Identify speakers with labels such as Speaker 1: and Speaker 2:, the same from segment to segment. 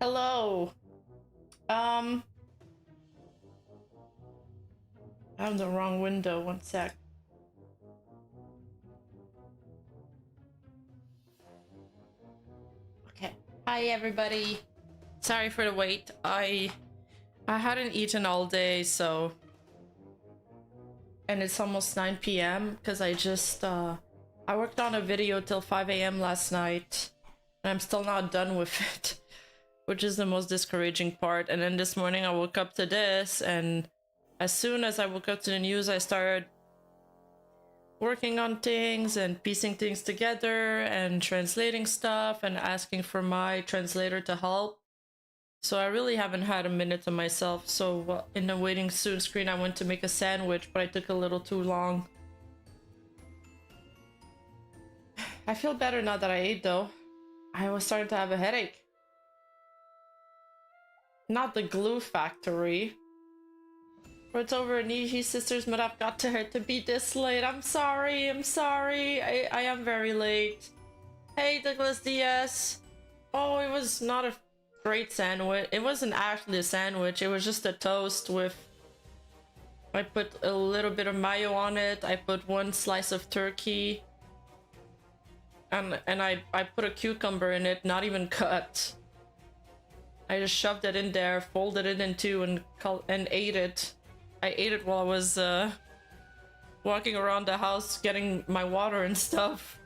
Speaker 1: Hello. I have the wrong window. One sec. Okay. Hi, everybody. Sorry for the wait. I hadn't eaten all day, so... And it's almost 9 p.m. because I just, I worked on a video till 5 a.m. last night. And I'm still not done with it. Which is the most discouraging part. And then this morning I woke up to this, and as soon as I woke up to the news, I started working on things and piecing things together and translating stuff and asking for my translator to help. So I really haven't had a minute to myself. So in the waiting soon screen, I went to make a sandwich, but I took a little too long. I feel better now that I ate, though. I was starting to have a headache. Not the glue factory. But it's over. Niji sisters might have got to her to be this late. I'm sorry. I am very late. Hey, Douglas Diaz. Oh, it was not a great sandwich. It wasn't actually a sandwich. It was just a toast with... I put a little bit of mayo on it. I put one slice of turkey. And I put a cucumber in it, not even cut. I just shoved it in there, folded it in two, and ate it. I ate it while I was walking around the house getting my water and stuff.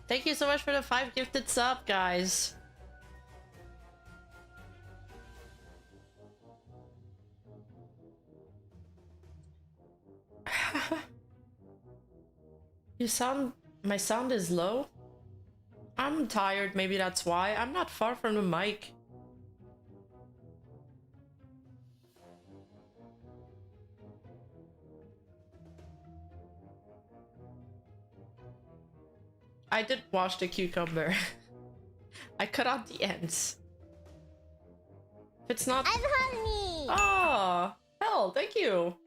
Speaker 1: Thank you so much for the 5 gifted sub, guys. My sound is low? I'm tired, maybe that's why. I'm not far from the mic. I did wash the cucumber. I cut out the ends. If it's not...
Speaker 2: I'm hungry!
Speaker 1: Oh, hell, thank you.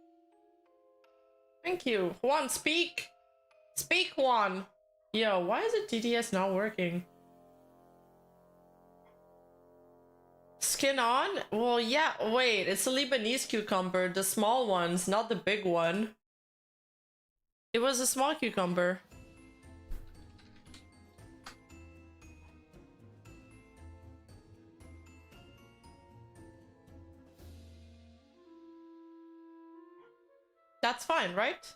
Speaker 1: Thank you. Juan, speak! Speak, Juan! Yo, why is the DDS not working? Skin on? Well, yeah, wait, it's a Lebanese cucumber, the small ones, not the big one. It was a small cucumber. That's fine, right?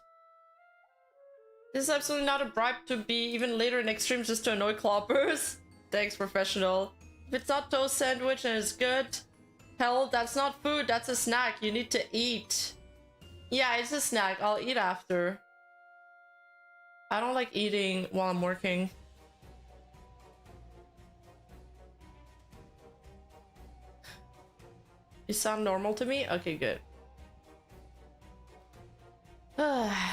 Speaker 1: This is absolutely not a bribe to be even later in extremes just to annoy cloppers. Thanks, professional. If it's not toast sandwich and it's good, hell, that's not food, that's a snack. You need to eat. Yeah, it's a snack. I'll eat after. I don't like eating while I'm working. You sound normal to me? Okay, good.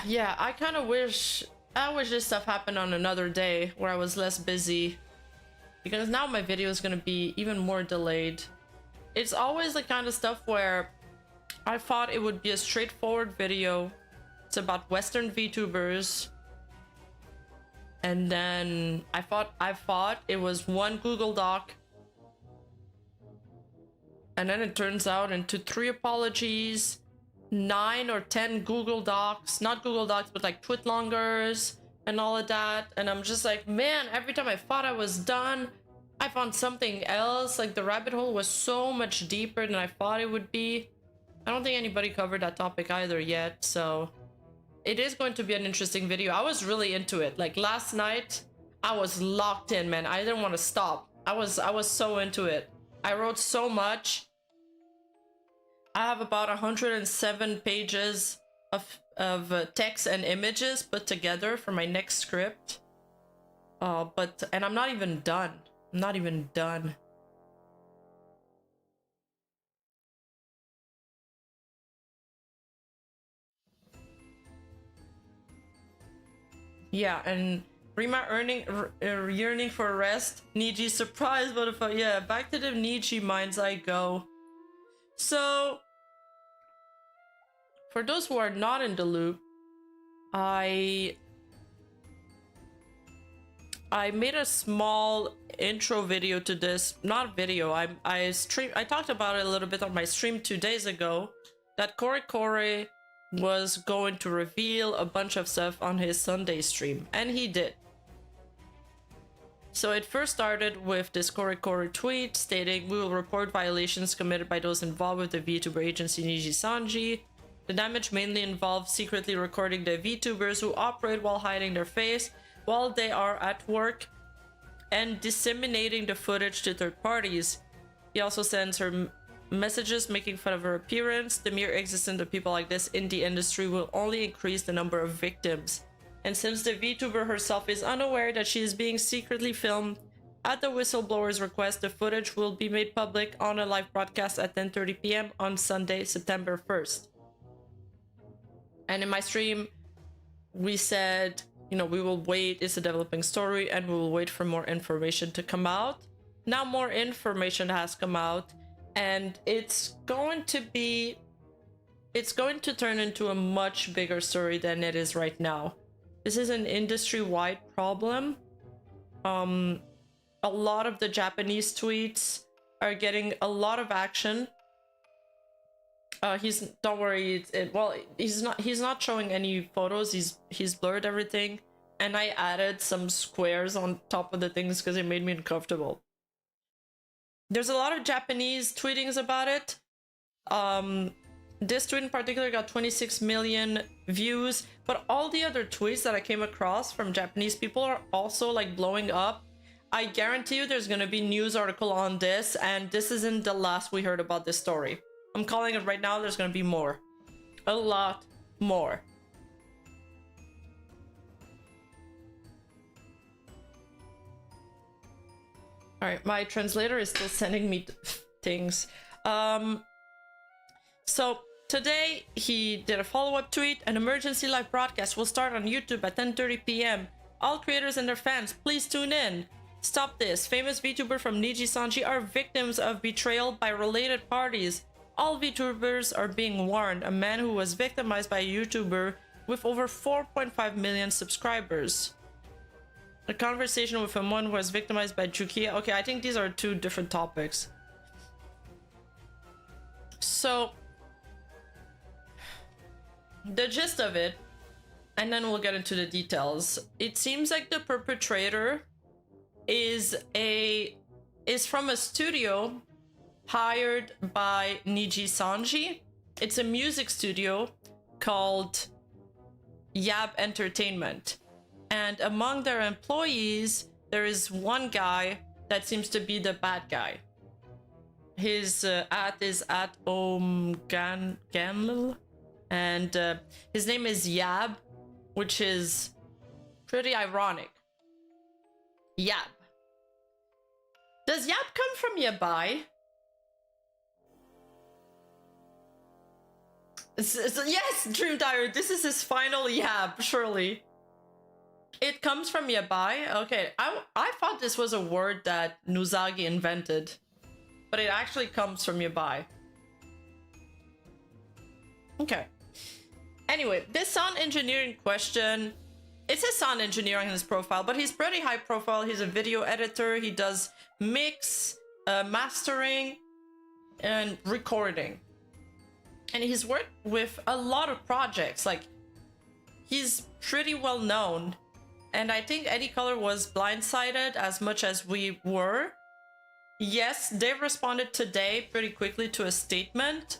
Speaker 1: Yeah, I kind of wish this stuff happened on another day where I was less busy, because now my video is gonna be even more delayed. It's always the kind of stuff where I thought it would be a straightforward video. It's about Western VTubers, and then I thought it was one Google Doc, and then it turns out into 3 apologies, 9 or 10 Google Docs, not Google Docs, but like Twitlongers and all of that. And I'm just like, man, every time I thought I was done, I found something else. Like, the rabbit hole was so much deeper than I thought it would be. I don't think anybody covered that topic either yet, so it is going to be an interesting video. I was really into it. Like, last night, I was locked in, man. I didn't want to stop. I was so into it. I wrote so much. I have about 107 pages of text and images put together for my next script. And I'm not even done. I'm not even done. Yeah, and Rima yearning for rest. Niji surprised, but if yeah, back to the Niji minds I go. So, for those who are not in the loop, I I made a small intro video to this, not video. I talked about it a little bit on my stream 2 days ago, that KoreKore was going to reveal a bunch of stuff on his Sunday stream, and he did. So it first started with this KoreKore tweet stating, "We will report violations committed by those involved with the VTuber agency Nijisanji. The damage mainly involves secretly recording the VTubers who operate while hiding their face while they are at work and disseminating the footage to third parties. He also sends her messages making fun of her appearance. The mere existence of people like this in the industry will only increase the number of victims. And since the VTuber herself is unaware that she is being secretly filmed, at the whistleblower's request, the footage will be made public on a live broadcast at 10:30 p.m. on Sunday, September 1st. And in my stream, we said, you know, we will wait, it's a developing story, and we will wait for more information to come out. Now more information has come out, and it's going to turn into a much bigger story than it is right now. This is an industry-wide problem. A lot of the Japanese tweets are getting a lot of action. Don't worry, he's not showing any photos. He's blurred everything, and I added some squares on top of the things because it made me uncomfortable. There's a lot of Japanese tweetings about it. This tweet in particular got 26 million views, but all the other tweets that I came across from Japanese people are also like blowing up. I guarantee you there's gonna be news article on this, and this isn't the last we heard about this story. I'm calling it right now, there's gonna be more. A lot more. Alright, my translator is still sending me things. So today he did a follow-up tweet. An emergency live broadcast will start on YouTube at 10:30 p.m. All creators and their fans, please tune in. Stop this. Famous VTuber from Nijisanji are victims of betrayal by related parties. All VTubers are being warned. A man who was victimized by a YouTuber with over 4.5 million subscribers. A conversation with someone who was victimized by Jukia. Okay, I think these are two different topics. So, the gist of it, and then we'll get into the details. It seems like the perpetrator is from a studio hired by Nijisanji. It's a music studio called Yab Entertainment. And among their employees, there is one guy that seems to be the bad guy. His at is at Ganlil, and his name is Yab, which is pretty ironic. Yab. Does Yab come from Yabai? Yes, Dream Dire, this is his final Yab, surely. It comes from Yabai? Okay, I thought this was a word that Nuzagi invented, but it actually comes from Yabai. Okay. Anyway, this sound engineer in question, it says sound engineer on his profile, but he's pretty high profile. He's a video editor. He does mix, mastering, and recording. And he's worked with a lot of projects. Like, he's pretty well known. And I think Eddie Color was blindsided as much as we were. Yes, they responded today pretty quickly to a statement,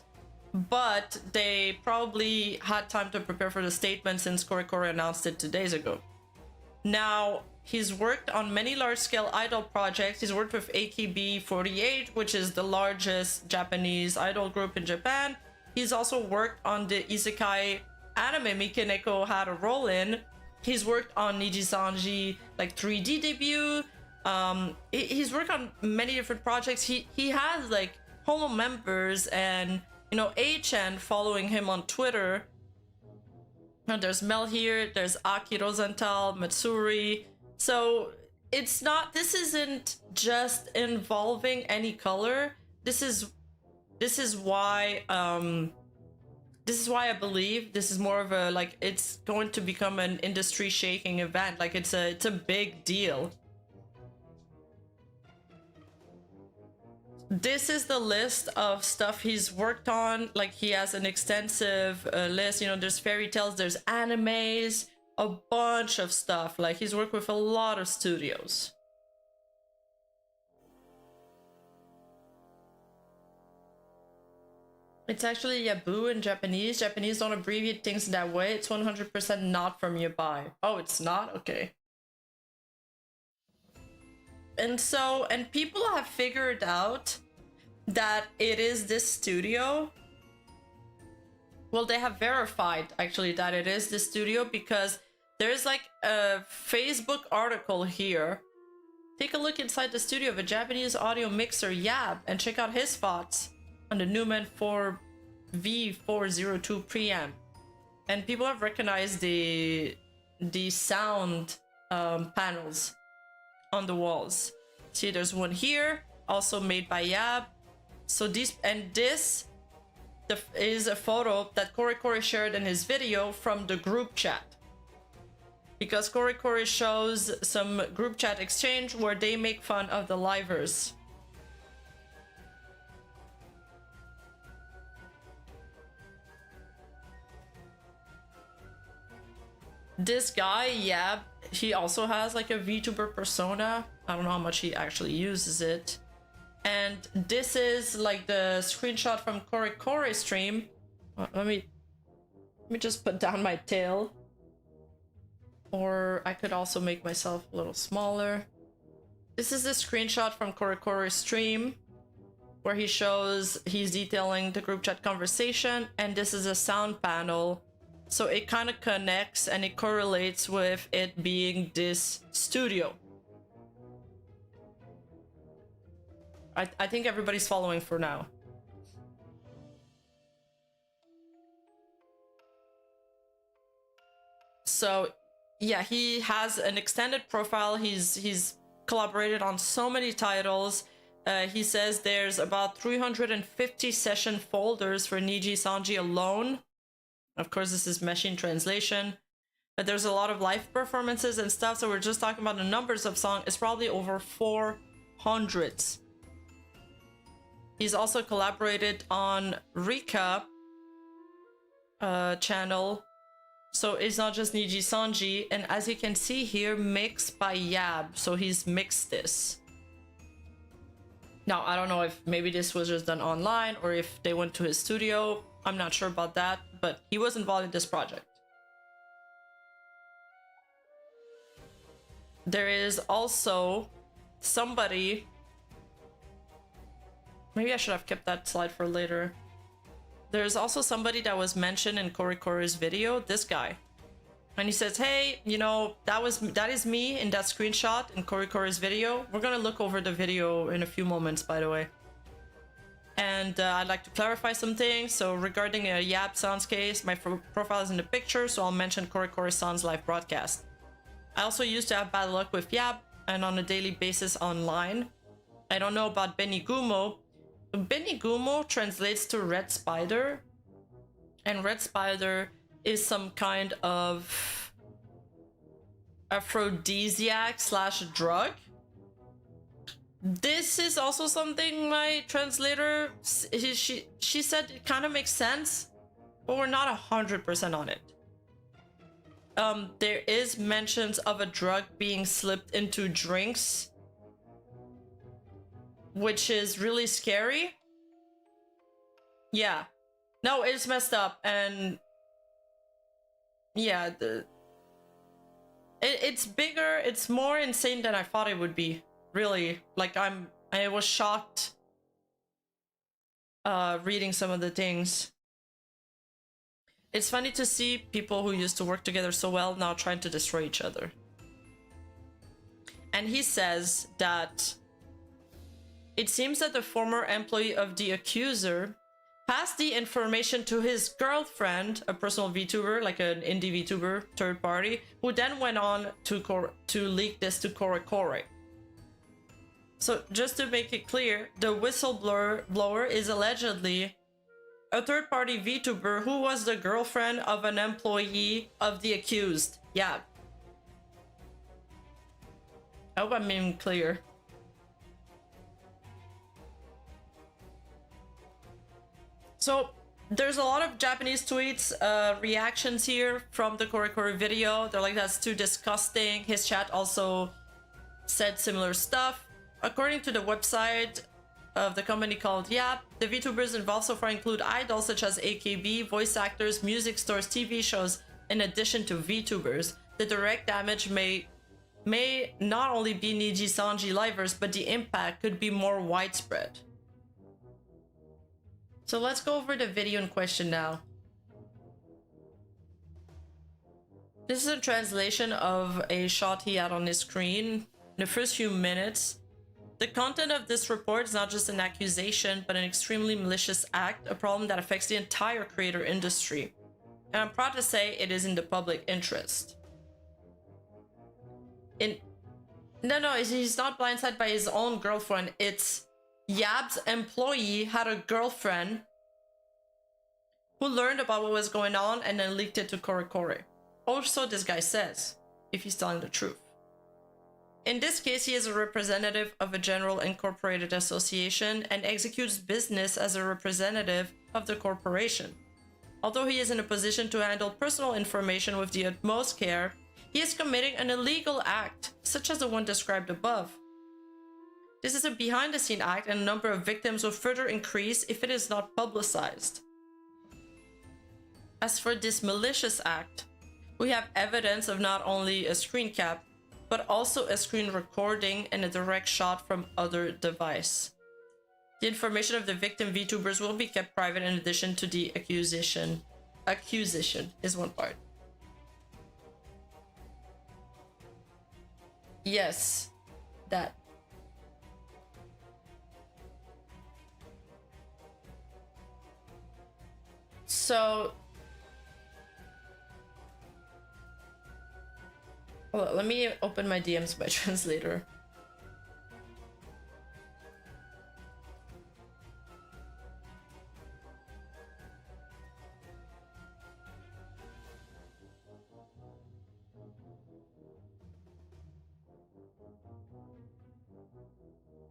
Speaker 1: but they probably had time to prepare for the statement since KoreKore announced it 2 days ago. Now, he's worked on many large-scale idol projects. He's worked with AKB48, which is the largest Japanese idol group in Japan. He's also worked on the isekai anime Mikeneko had a role in. He's worked on Nijisanji, like 3D debut. He's worked on many different projects. He has like Homo members and, you know, HN following him on Twitter. And there's Mel here, there's Aki Rosenthal, Matsuri. So this isn't just involving any color. This is why I believe this is more of a, like, it's going to become an industry shaking event. Like, it's a big deal. this is the list of stuff he's worked on. Like, he has an extensive list. You know, there's fairy tales, there's animes, a bunch of stuff. Like, he's worked with a lot of studios. It's actually Yabu in Japanese. Japanese don't abbreviate things that way. It's 100% not from Yabai. Oh, it's not? Okay. And so, and people have figured out that it is this studio. Well, they have verified actually that it is this studio because there's like a Facebook article here. Take a look inside the studio of a Japanese audio mixer, Yab, and check out his thoughts on the Newman 4V402 preamp. And people have recognized the sound panels on the walls. See, there's one here, also made by Yab. So this is a photo that KoreKore shared in his video from the group chat. Because KoreKore shows some group chat exchange where they make fun of the livers. This guy, Yab, he also has like a VTuber persona. I don't know how much he actually uses it. And this is like the screenshot from KoreKore stream. Let me just put down my tail. Or I could also make myself a little smaller. This is the screenshot from KoreKore stream where he's detailing the group chat conversation, and this is a sound panel. So it kind of connects and it correlates with it being this studio. I think everybody's following for now. So yeah, he has an extended profile. He's collaborated on so many titles. He says there's about 350 session folders for Nijisanji alone. Of course, this is machine translation. But there's a lot of live performances and stuff, so we're just talking about the numbers of songs. It's probably over 400. He's also collaborated on Rika channel. So it's not just Nijisanji, and as you can see here, mixed by Yab. So he's mixed this. Now, I don't know if maybe this was just done online or if they went to his studio. I'm not sure about that, but he was involved in this project. There is also somebody... Maybe I should have kept that slide for later. There's also somebody that was mentioned in KoreKore's video, this guy. And he says, hey, you know, that is me in that screenshot in KoreKore's video. We're gonna look over the video in a few moments, by the way. And I'd like to clarify some things. So regarding a Yab Sounds case, my profile is in the picture, so I'll mention KoreKore Sounds live broadcast. I also used to have bad luck with Yab and on a daily basis online. I don't know about Benigumo. Benigumo translates to red spider, and red spider is some kind of aphrodisiac slash drug. This is also something my translator, she said it kind of makes sense, but we're not 100% on it. There is mentions of a drug being slipped into drinks, which is really scary. Yeah. No, it's messed up, and yeah, it's bigger, it's more insane than I thought it would be. Really, like I was shocked reading some of the things. It's funny to see people who used to work together so well now trying to destroy each other. And he says that it seems that the former employee of the accuser passed the information to his girlfriend, a personal VTuber, like an indie VTuber, third party, who then went on to leak this to KoreKore. So just to make it clear, the whistleblower is allegedly a third-party VTuber who was the girlfriend of an employee of the accused. Yeah. I hope I'm being clear. So there's a lot of Japanese tweets, reactions here from the KoreKore video. They're like, that's too disgusting. His chat also said similar stuff. According to the website of the company called Yap, the VTubers involved so far include idols such as AKB, voice actors, music stores, TV shows, in addition to VTubers. The direct damage may not only be Nijisanji livers, but the impact could be more widespread. So let's go over the video in question now. This is a translation of a shot he had on his screen in the first few minutes. The content of this report is not just an accusation, but an extremely malicious act, a problem that affects the entire creator industry. And I'm proud to say it is in the public interest. No, he's not blindsided by his own girlfriend. It's Yab's employee had a girlfriend who learned about what was going on and then leaked it to KoreKore. Also, this guy says, if he's telling the truth. In this case, he is a representative of a general incorporated association and executes business as a representative of the corporation. Although he is in a position to handle personal information with the utmost care, he is committing an illegal act, such as the one described above. This is a behind-the-scene act, and the number of victims will further increase if it is not publicized. As for this malicious act, we have evidence of not only a screen cap, but also a screen recording and a direct shot from other device. The information of the victim VTubers will be kept private in addition to the accusation. Accusation is one part. Yes, that. So, well, let me open my DMs by translator.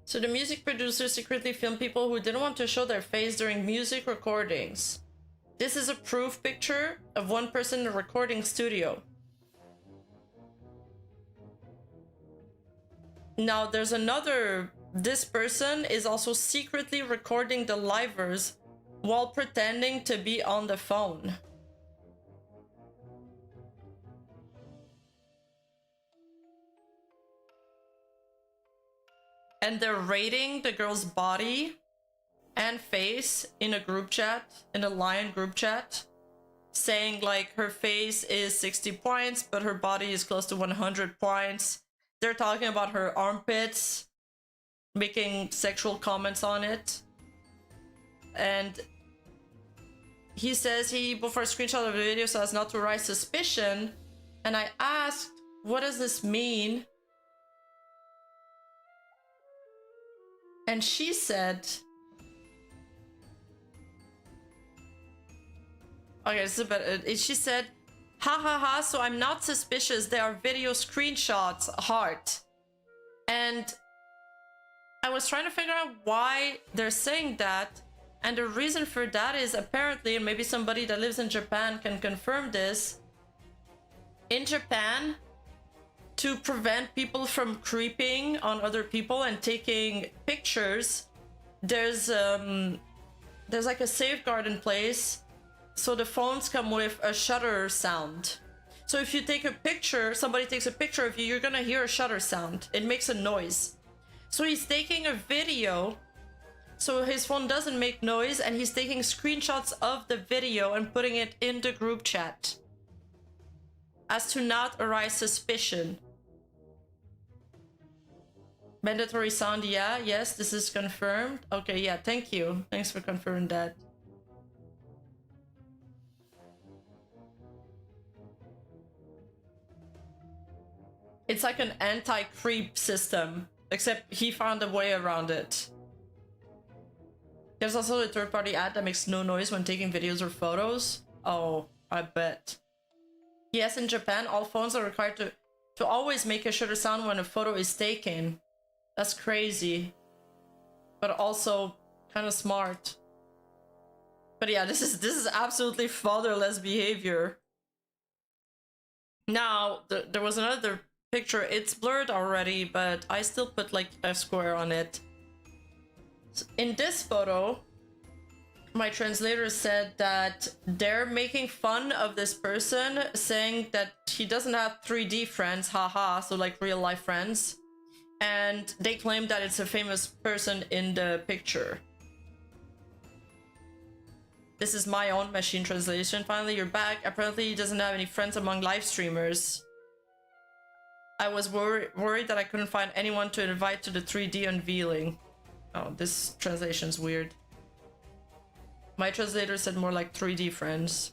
Speaker 1: So the music producer secretly filmed people who didn't want to show their face during music recordings. This is a proof picture of one person in a recording studio. Now there's another, this person is also secretly recording the livers while pretending to be on the phone. And they're rating the girl's body and face in a group chat, in a Lion group chat, saying like her face is 60 points, but her body is close to 100 points. They're talking about her armpits, making sexual comments on it. And he says he, before a screenshot of the video, so as not to raise suspicion. And I asked, what does this mean? And she said, okay, this is a bit, she said, ha ha ha, so I'm not suspicious, there are video screenshots, heart. And I was trying to figure out why they're saying that, and the reason for that is apparently, and maybe somebody that lives in Japan can confirm this, in Japan, to prevent people from creeping on other people and taking pictures, there's like a safeguard in place. So the phones come with a shutter sound. So if you take a picture, somebody takes a picture of you, you're gonna hear a shutter sound. It makes a noise. So he's taking a video, so his phone doesn't make noise, and he's taking screenshots of the video and putting it in the group chat as to not arise suspicion. Mandatory sound, yeah, yes, this is confirmed. Okay, yeah, thank you. Thanks for confirming that. It's like an anti-creep system, except he found a way around it. There's also a third-party ad that makes no noise when taking videos or photos. Oh, I bet. Yes, in Japan, all phones are required to always make a shutter sound when a photo is taken. That's crazy, but also kind of smart. But yeah, this is absolutely fatherless behavior. Now, there was another picture. It's blurred already, but I still put like a square on it. So in this photo, my translator said that they're making fun of this person, saying that he doesn't have 3D friends, haha, so like real life friends. And they claim that it's a famous person in the picture. This is my own machine translation. Finally, you're back. Apparently, he doesn't have any friends among live streamers. I was worried that I couldn't find anyone to invite to the 3D unveiling. Oh, this translation's weird. My translator said more like 3D friends.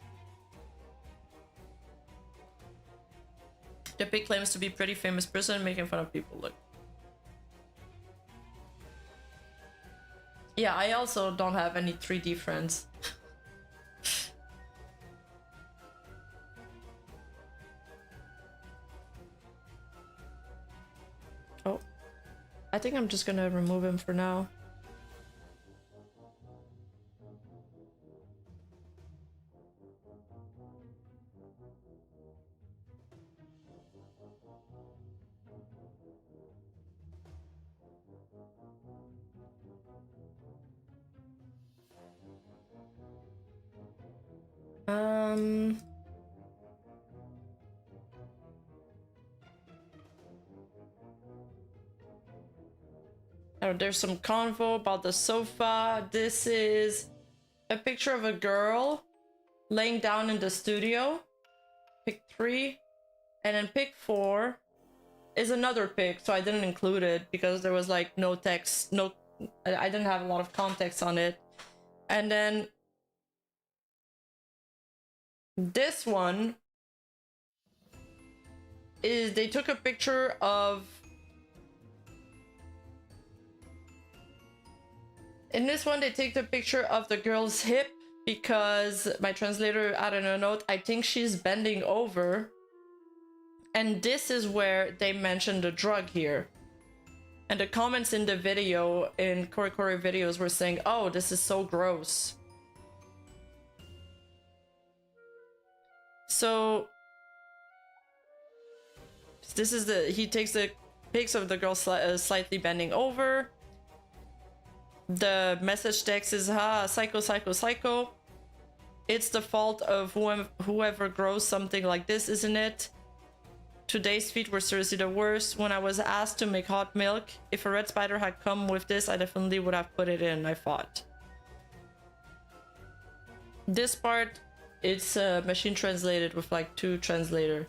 Speaker 1: The pic claims to be a pretty famous person making fun of people. Look. Yeah, I also don't have any 3D friends. Oh, I think I'm just gonna remove him for now. Oh, there's some convo about the sofa. This is a picture of a girl laying down in the studio. Pic 3. And then pic 4 is another pic, so I didn't include it because there was like no text, I didn't have a lot of context on it. And then this one is they took a picture of, in this one they take the picture of the girl's hip because my translator added a note, I think she's bending over. And this is where they mentioned the drug here. And the comments in the video, in KoreKore videos, were saying, oh, this is so gross. So this is he takes the pics of the girl slightly bending over. The message text is, psycho, psycho, psycho. It's the fault of whoever grows something like this, isn't it? Today's feet were seriously the worst. When I was asked to make hot milk, if a red spider had come with this, I definitely would have put it in, I thought. This part, it's machine translated with like 2 translator.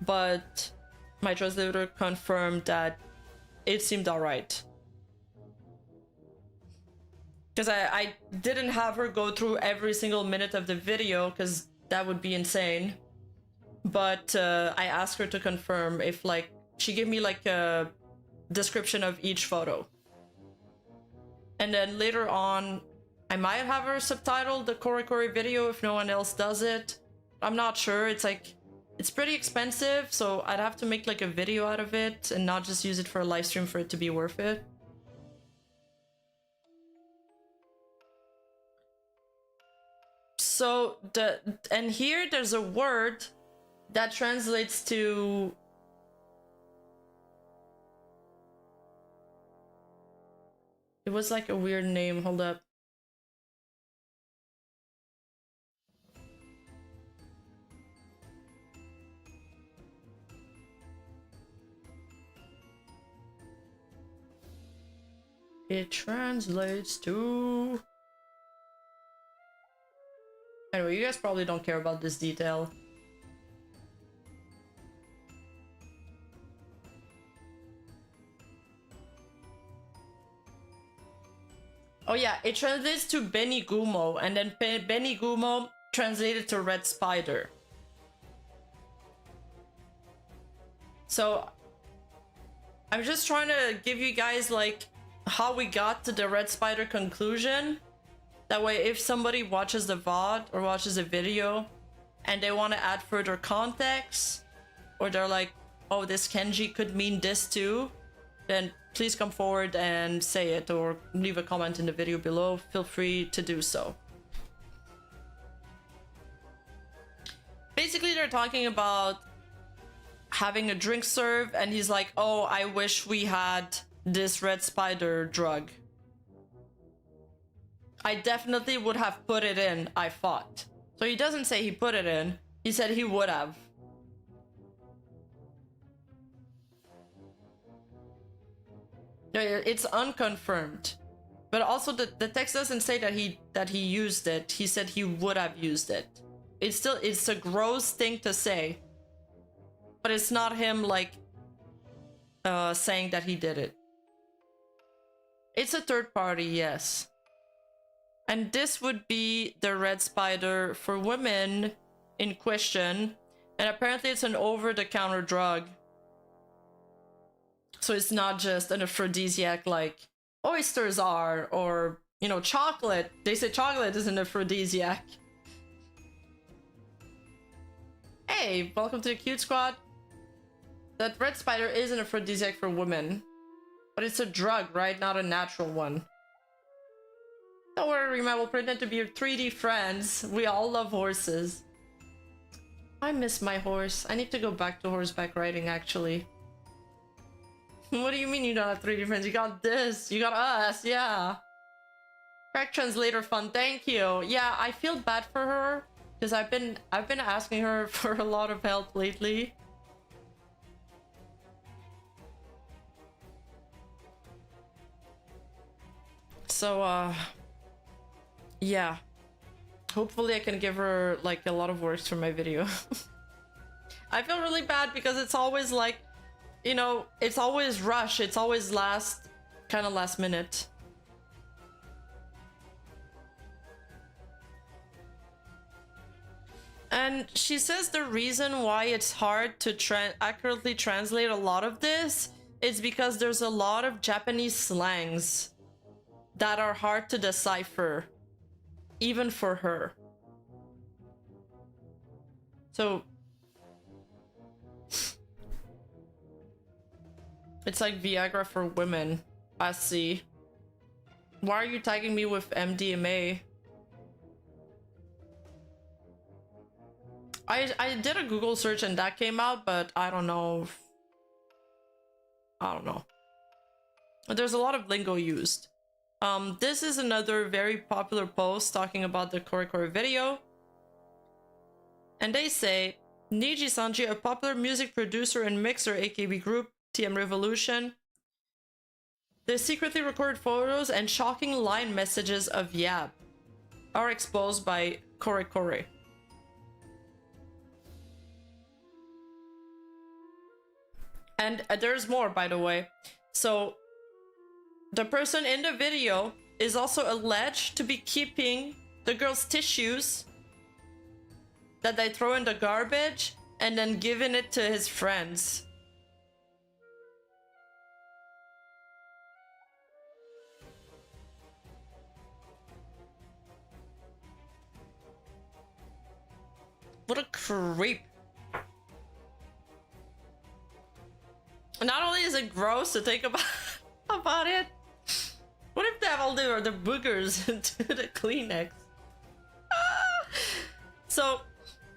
Speaker 1: But my translator confirmed that it seemed alright. Because I didn't have her go through every single minute of the video, because that would be insane. But I asked her to confirm if, like, she gave me like a description of each photo. And then later on, I might have her subtitle the KoreKore video if no one else does it. I'm not sure. It's like, it's pretty expensive, so I'd have to make like a video out of it and not just use it for a live stream for it to be worth it. So and here there's a word that translates to it was like a weird name, hold up. It translates to, anyway, you guys probably don't care about this detail. Oh yeah, it translates to Benny Gumo, and then Benny Gumo translated to red spider. So I'm just trying to give you guys like how we got to the red spider conclusion. That way, if somebody watches the VOD or watches a video and they want to add further context, or they're like, oh, this kanji could mean this too, then please come forward and say it, or leave a comment in the video below. Feel free to do so. basically they're talking about having a drink served, and he's like, oh, I wish we had this red spider drug. I definitely would have put it in, I thought. So he doesn't say he put it in, he said he would have. It's unconfirmed. But also the text doesn't say that he used it. He said he would have used it. It's a gross thing to say. But it's not him like saying that he did it. It's a third party, yes. And this would be the red spider for women in question. And apparently it's an over-the-counter drug. So it's not just an aphrodisiac like oysters are, or, you know, chocolate. They say chocolate is an aphrodisiac. Hey, welcome to the Cute Squad. That red spider is an aphrodisiac for women. But it's a drug, right? Not a natural one. Don't worry, Rima, we'll pretend to be your 3D friends. We all love horses. I miss my horse. I need to go back to horseback riding, actually. What do you mean you don't have 3D friends? You got this. You got us. Yeah. Correct translator fun. Thank you. Yeah, I feel bad for her because I've been asking her for a lot of help lately. So yeah. Hopefully I can give her like a lot of works for my video. I feel really bad because it's always like, you know, it's always rush. It's always kind of last minute. And she says the reason why it's hard to accurately translate a lot of this is because there's a lot of Japanese slangs that are hard to decipher, even for her. So it's like Viagra for women. I see. Why are you tagging me with MDMA? I did a Google search and that came out, but I don't know. I don't know. There's a lot of lingo used. This is another very popular post talking about the KoreKore video. And they say, Nijisanji, a popular music producer and mixer AKB group, TM Revolution. The secretly recorded photos and shocking line messages of Yab are exposed by KoreKore. And there's more, by the way. So the person in the video is also alleged to be keeping the girl's tissues that they throw in the garbage and then giving it to his friends. What a creep. Not only is it gross to think about it, what if they have all the boogers into the Kleenex? So,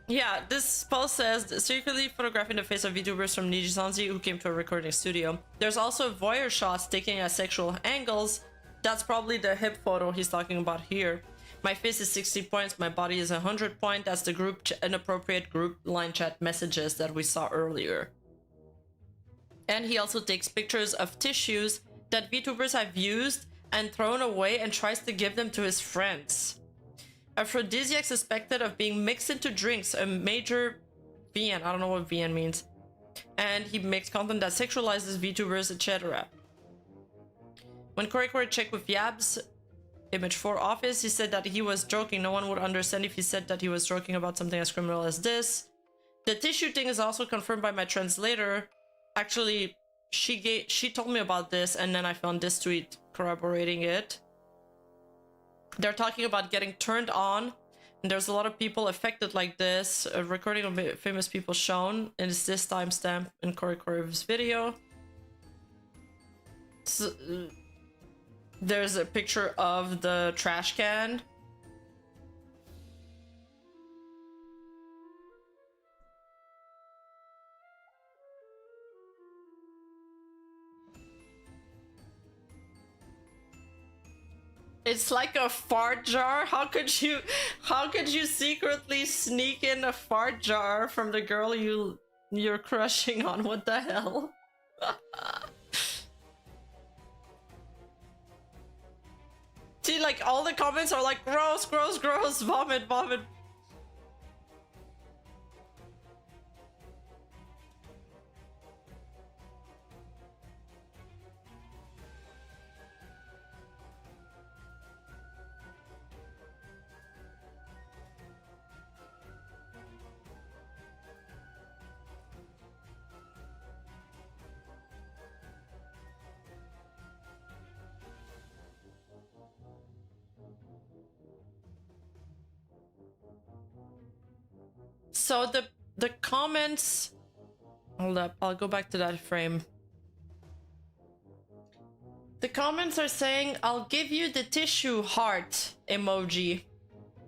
Speaker 1: yeah, this post says, secretly photographing the face of Vtubers from Nijisanji who came to a recording studio. There's also voyeur shots taken at sexual angles. That's probably the hip photo he's talking about here. My face is 60 points, my body is 100 points. That's the group inappropriate group line chat messages that we saw earlier. And he also takes pictures of tissues that VTubers have used and thrown away and tries to give them to his friends. Aphrodisiac suspected of being mixed into drinks, a major VN, I don't know what VN means. And he makes content that sexualizes VTubers, etc. When KoreKore checked with Yab's Image 4 office, he said that he was joking. No one would understand if he said that he was joking about something as criminal as this. The tissue thing is also confirmed by my translator. Actually, she told me about this, and then I found this tweet corroborating it. They're talking about getting turned on, and there's a lot of people affected like this. A recording of famous people shown, and it's this timestamp in KoreKore's video. So, there's a picture of the trash can. It's like a fart jar. How could you secretly sneak in a fart jar from the girl you're crushing on? What the hell? See, like all the comments are like gross, gross, gross, vomit, vomit. So the comments, hold up, I'll go back to that frame. The comments are saying, I'll give you the tissue heart emoji.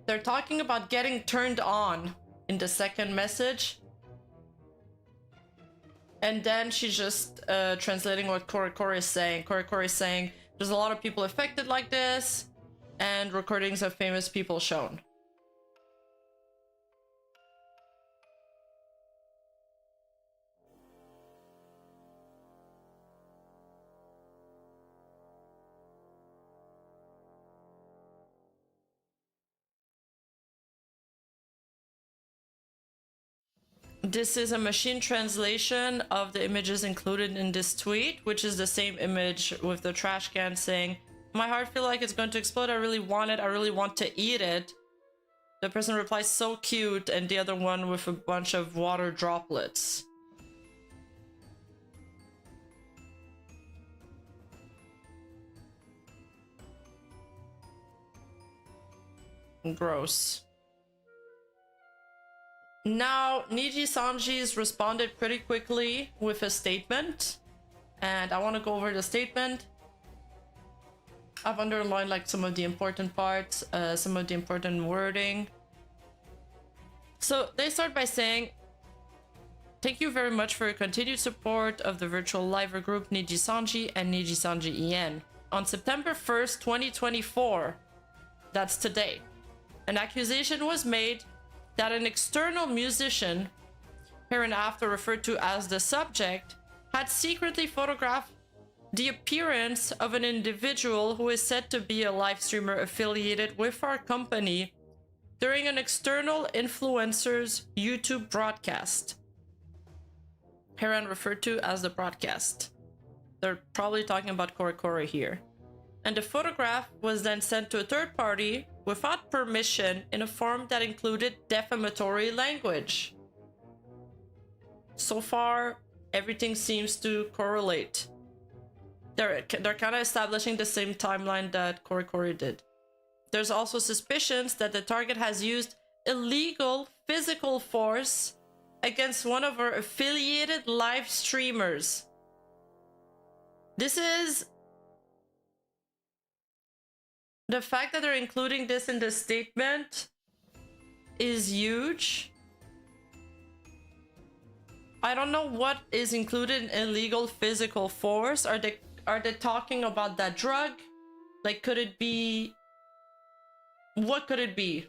Speaker 1: They're talking about getting turned on in the second message. And then she's just translating what KoreKore is saying. KoreKore is saying, there's a lot of people affected like this, and recordings of famous people shown. This is a machine translation of the images included in this tweet, which is the same image with the trash can saying, my heart feels like it's going to explode. I really want it. I really want to eat it. The person replies, so cute. And the other one with a bunch of water droplets. Gross. Now, Nijisanji's responded pretty quickly with a statement, and I want to go over the statement. I've underlined like some of the important parts, some of the important wording. So they start by saying, thank you very much for your continued support of the virtual liver group Nijisanji and Nijisanji EN. On September 1st, 2024, that's today, an accusation was made that an external musician, hereinafter referred to as the subject, had secretly photographed the appearance of an individual who is said to be a live streamer affiliated with our company during an external influencer's YouTube broadcast. Herein referred to as the broadcast. They're probably talking about KoreKore here. And the photograph was then sent to a third party without permission in a form that included defamatory language. So far, everything seems to correlate. They're kind of establishing the same timeline that KoreKore did. There's also suspicions that the target has used illegal physical force against one of our affiliated live streamers. This is... The fact that they're including this in the statement is huge. I don't know what is included in illegal physical force. Are they talking about that drug? Like, could it be... What could it be?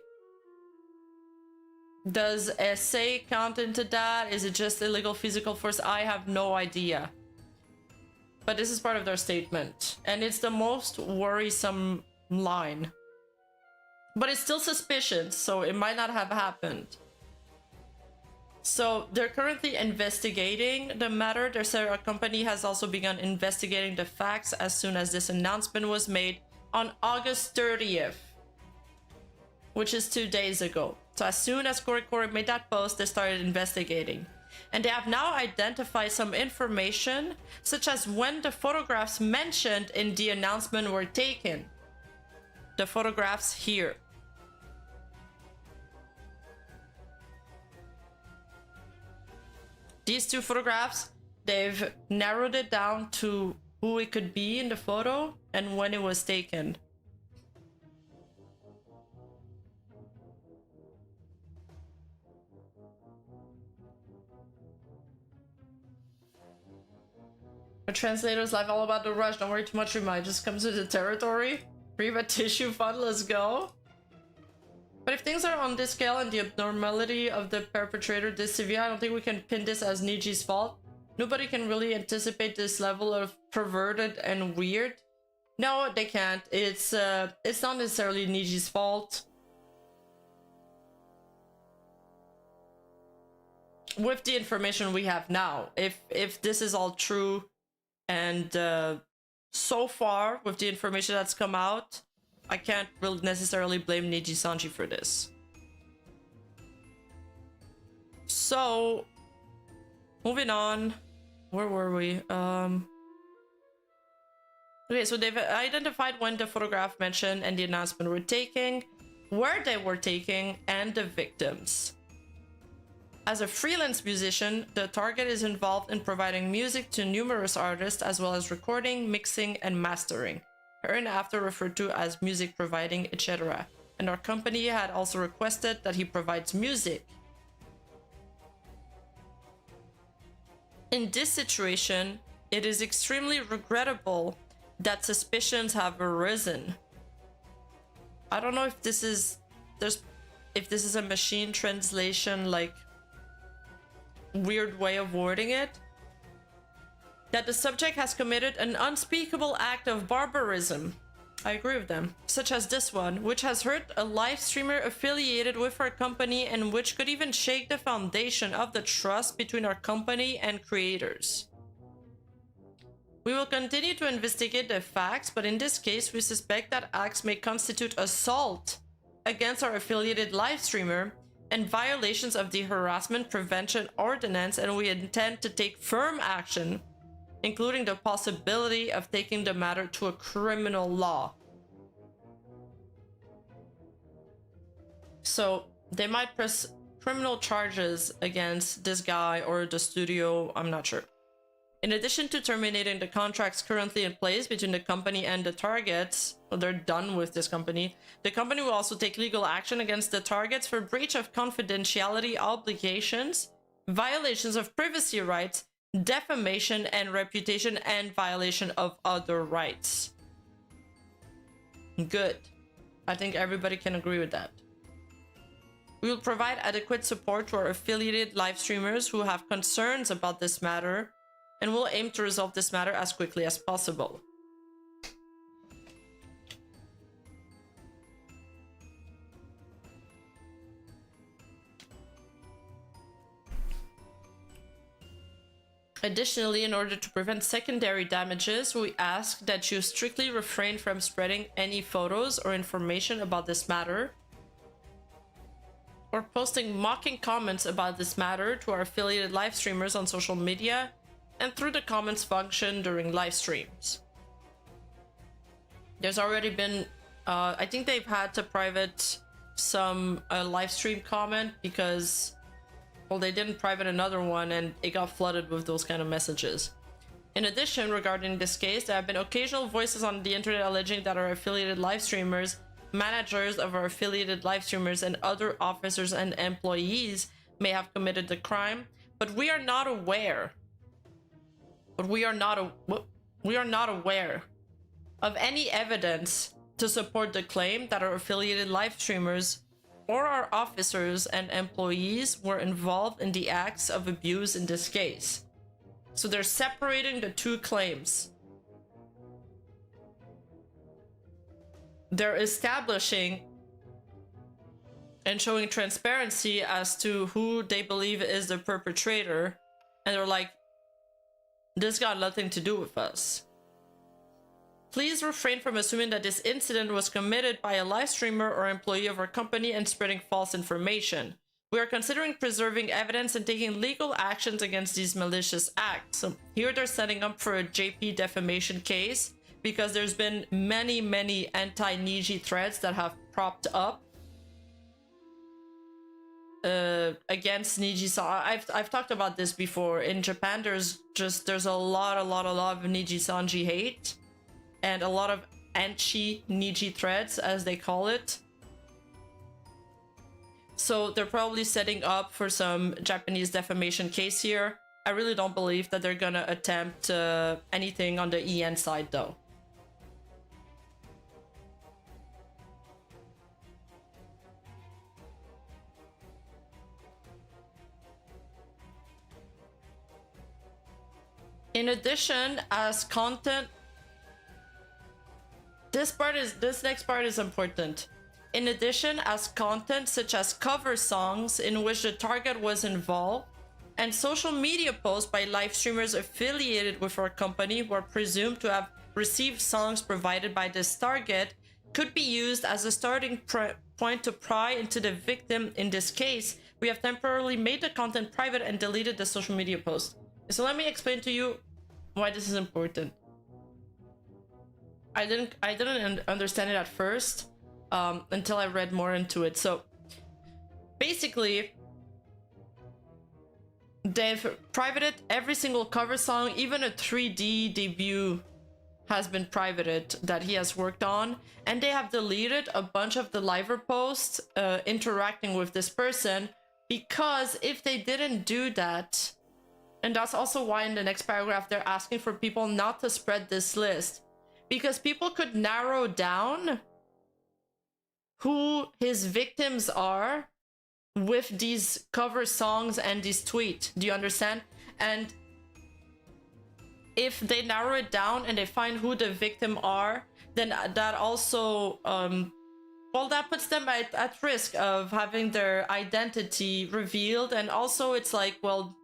Speaker 1: Does SA count into that? Is it just illegal physical force? I have no idea. But this is part of their statement. And it's the most worrisome line. But it's still suspicious, so it might not have happened. So they're currently investigating the matter. Their Sarah company has also begun investigating the facts as soon as this announcement was made on August 30th, which is 2 days ago. So as soon as KoreKore made that post, they started investigating. And they have now identified some information, such as when the photographs mentioned in the announcement were taken. The photographs here. These two photographs, they've narrowed it down to who it could be in the photo and when it was taken. The translator's live all about the rush. Don't worry too much, Rima. It just comes with the territory. Riva tissue fund, let's go. But if things are on this scale and the abnormality of the perpetrator this severe, I don't think we can pin this as Niji's fault. Nobody can really anticipate this level of perverted and weird. No, they can't. It's not necessarily Niji's fault. With the information we have now, if this is all true, and so far with the information that's come out, I can't really necessarily blame Nijisanji for this. So, moving on. Where were we? Okay, so they've identified when the photograph mentioned and the announcement were taken, where they were taken, and the victims. As a freelance musician, the target is involved in providing music to numerous artists, as well as recording, mixing, and mastering, hereinafter referred to as music providing, etc. And our company had also requested that he provides music. In this situation, it is extremely regrettable that suspicions have arisen. I don't know if this is a machine translation, like weird way of wording it, that the subject has committed an unspeakable act of barbarism. I agree with them. Such as this one, which has hurt a live streamer affiliated with our company and which could even shake the foundation of the trust between our company and creators. We will continue to investigate the facts, but in this case, we suspect that acts may constitute assault against our affiliated live streamer and violations of the Harassment Prevention Ordinance, and we intend to take firm action, including the possibility of taking the matter to a criminal law. So they might press criminal charges against this guy or the studio, I'm not sure. In addition to terminating the contracts currently in place between the company and the targets, well, they're done with this company, the company will also take legal action against the targets for breach of confidentiality obligations, violations of privacy rights, defamation and reputation, and violation of other rights. Good. I think everybody can agree with that. We will provide adequate support to our affiliated live streamers who have concerns about this matter, and we'll aim to resolve this matter as quickly as possible. Additionally, in order to prevent secondary damages, we ask that you strictly refrain from spreading any photos or information about this matter, or posting mocking comments about this matter to our affiliated live streamers on social media and through the comments function during live streams. There's already been, I think they've had to private some live stream comment because, well, they didn't private another one and it got flooded with those kind of messages. In addition, regarding this case, there have been occasional voices on the internet alleging that our affiliated live streamers, managers of our affiliated live streamers, and other officers and employees may have committed the crime, but we are not aware. We are not aware of any evidence to support the claim that our affiliated live streamers or our officers and employees were involved in the acts of abuse in this case. So they're separating the two claims. They're establishing and showing transparency as to who they believe is the perpetrator, and they're like, this got nothing to do with us. Please refrain from assuming that this incident was committed by a live streamer or employee of our company and spreading false information. We are considering preserving evidence and taking legal actions against these malicious acts. So here they're setting up for a JP defamation case because there's been many anti-Niji threads that have propped up against Nijisanji. I've talked about this before. In Japan, there's a lot of Nijisanji hate and a lot of anti-Niji threads, as they call it. So they're probably setting up for some Japanese defamation case here. I really don't believe that they're gonna attempt anything on the EN side though. In addition, as content, this next part is important. In addition, as content such as cover songs in which the target was involved, and social media posts by live streamers affiliated with our company who are presumed to have received songs provided by this target could be used as a starting point to pry into the victim. In this case, we have temporarily made the content private and deleted the social media post. So let me explain to you why this is important. I didn't understand it at first until I read more into it. So basically, they've privated every single cover song, even a 3D debut has been privated that he has worked on, and they have deleted a bunch of the liver posts interacting with this person, because if they didn't do that, and that's also why in the next paragraph they're asking for people not to spread this list, because people could narrow down who his victims are with these cover songs and these tweets. Do you understand? And if they narrow it down and they find who the victim are, then that also well, that puts them at risk of having their identity revealed. And also it's like, well,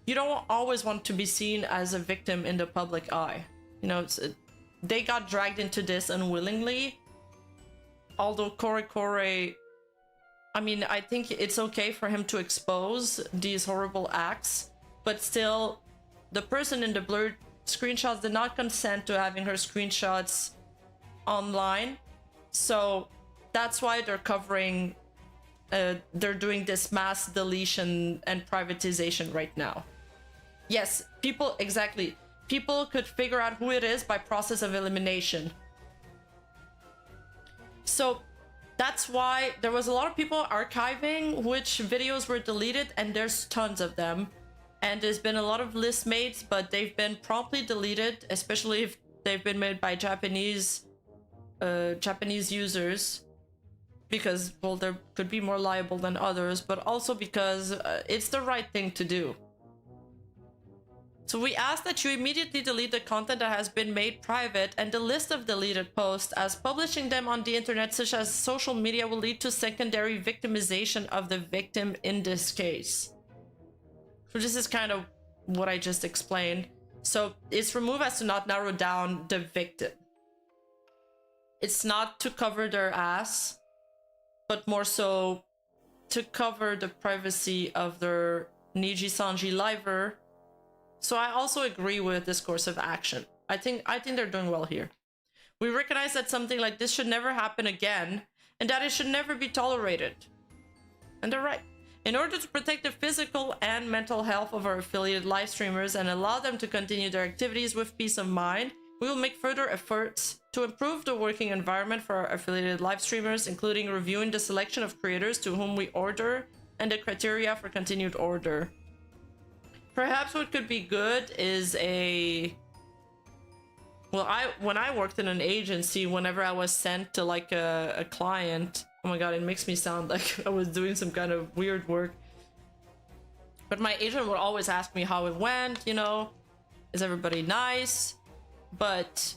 Speaker 1: you don't always want to be seen as a victim in the public eye. You know, they got dragged into this unwillingly. Although KoreKore, I mean, I think it's okay for him to expose these horrible acts, but still, the person in the blurred screenshots did not consent to having her screenshots online. So that's why they're covering, they're doing this mass deletion and privatization right now. Yes, people, exactly. People could figure out who it is by process of elimination. So that's why there was a lot of people archiving which videos were deleted, and there's tons of them. And there's been a lot of list mates, but they've been promptly deleted, especially if they've been made by Japanese users, because, well, they could be more liable than others, but also because it's the right thing to do. So we ask that you immediately delete the content that has been made private and the list of deleted posts, as publishing them on the internet such as social media will lead to secondary victimization of the victim in this case. So this is kind of what I just explained. So it's removed as to not narrow down the victim. It's not to cover their ass, but more so to cover the privacy of their Nijisanji liver. So I also agree with this course of action. I think they're doing well here. We recognize that something like this should never happen again, and that it should never be tolerated. And they're right. In order to protect the physical and mental health of our affiliated live streamers and allow them to continue their activities with peace of mind, we will make further efforts to improve the working environment for our affiliated live streamers, including reviewing the selection of creators to whom we order and the criteria for continued order. Perhaps what could be good is a... Well, when I worked in an agency, whenever I was sent to like a client, oh my god, it makes me sound like I was doing some kind of weird work. But my agent would always ask me how it went, you know, is everybody nice? But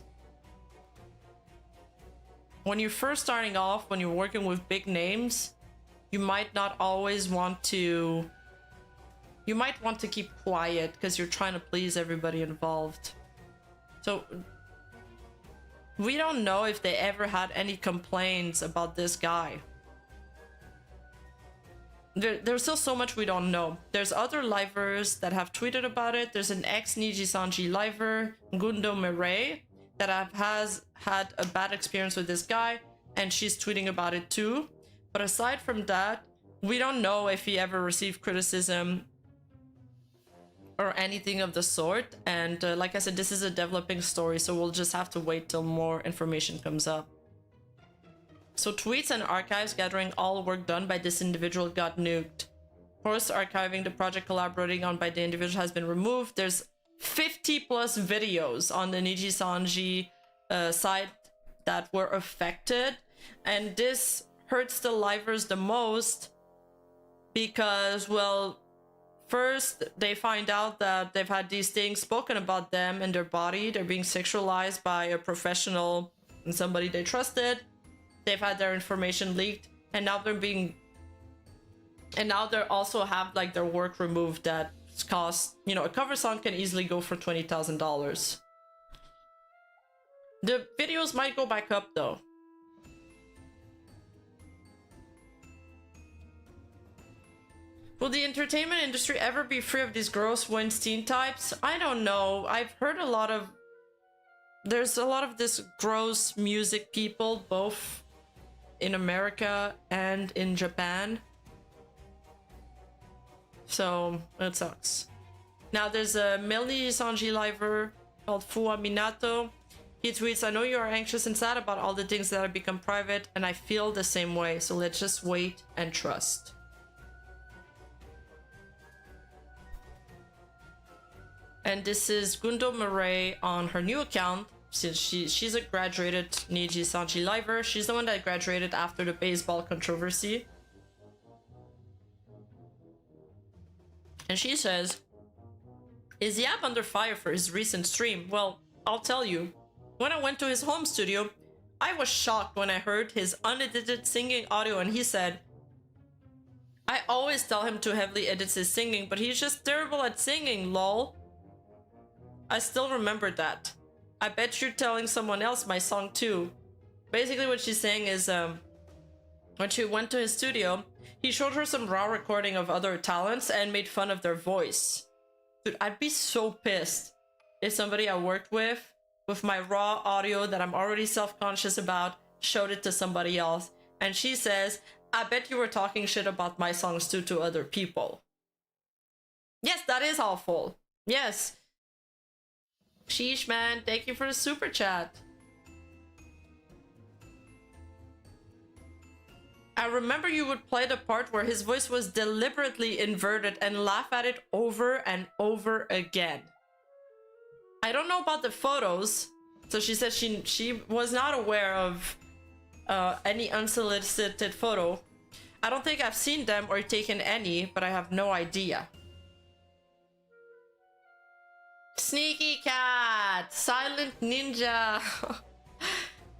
Speaker 1: when you're first starting off, when you're working with big names, you might not always want to... You might want to keep quiet because you're trying to please everybody involved. So we don't know if they ever had any complaints about this guy. There's still so much we don't know. There's other livers that have tweeted about it. There's an ex-Nijisanji liver, Gundo Mireille, that has had a bad experience with this guy, and she's tweeting about it too. But aside from that, we don't know if he ever received criticism or anything of the sort. And like I said, this is a developing story, so we'll just have to wait till more information comes up. So tweets and archives gathering all work done by this individual got nuked. Posts archiving the project collaborating on by the individual has been removed. There's 50 plus videos on the Nijisanji site that were affected, and this hurts the livers the most because, well, First, they find out that they've had these things spoken about them and their body. They're being sexualized by a professional and somebody they trusted. They've had their information leaked, and now they're being... And now they also have like their work removed that cost, you know, a cover song can easily go for $20,000. The videos might go back up though. Will the entertainment industry ever be free of these gross Weinstein types? I don't know. I've heard a lot of... There's a lot of this gross music people, both in America and in Japan. So, it sucks. Now there's a male Nijisanji liver called Fua Minato. He tweets, I know you are anxious and sad about all the things that have become private, and I feel the same way, so let's just wait and trust. And this is Gundo Murray on her new account, since she's a graduated Nijisanji liver. She's the one that graduated after the baseball controversy. And she says, is Yap under fire for his recent stream? Well, I'll tell you. When I went to his home studio, I was shocked when I heard his unedited singing audio and he said, I always tell him to heavily edit his singing, but he's just terrible at singing, lol. I still remember that. I bet you're telling someone else my song too. Basically what she's saying is, when she went to his studio, he showed her some raw recording of other talents and made fun of their voice. Dude, I'd be so pissed if somebody I worked with my raw audio that I'm already self-conscious about, showed it to somebody else. And she says, I bet you were talking shit about my songs too to other people. Yes, that is awful. Yes. Sheesh, man. Thank you for the super chat. I remember you would play the part where his voice was deliberately inverted and laugh at it over and over again. I don't know about the photos. So she said she was not aware of any unsolicited photo. I don't think I've seen them or taken any, but I have no idea. Sneaky cat! Silent Ninja!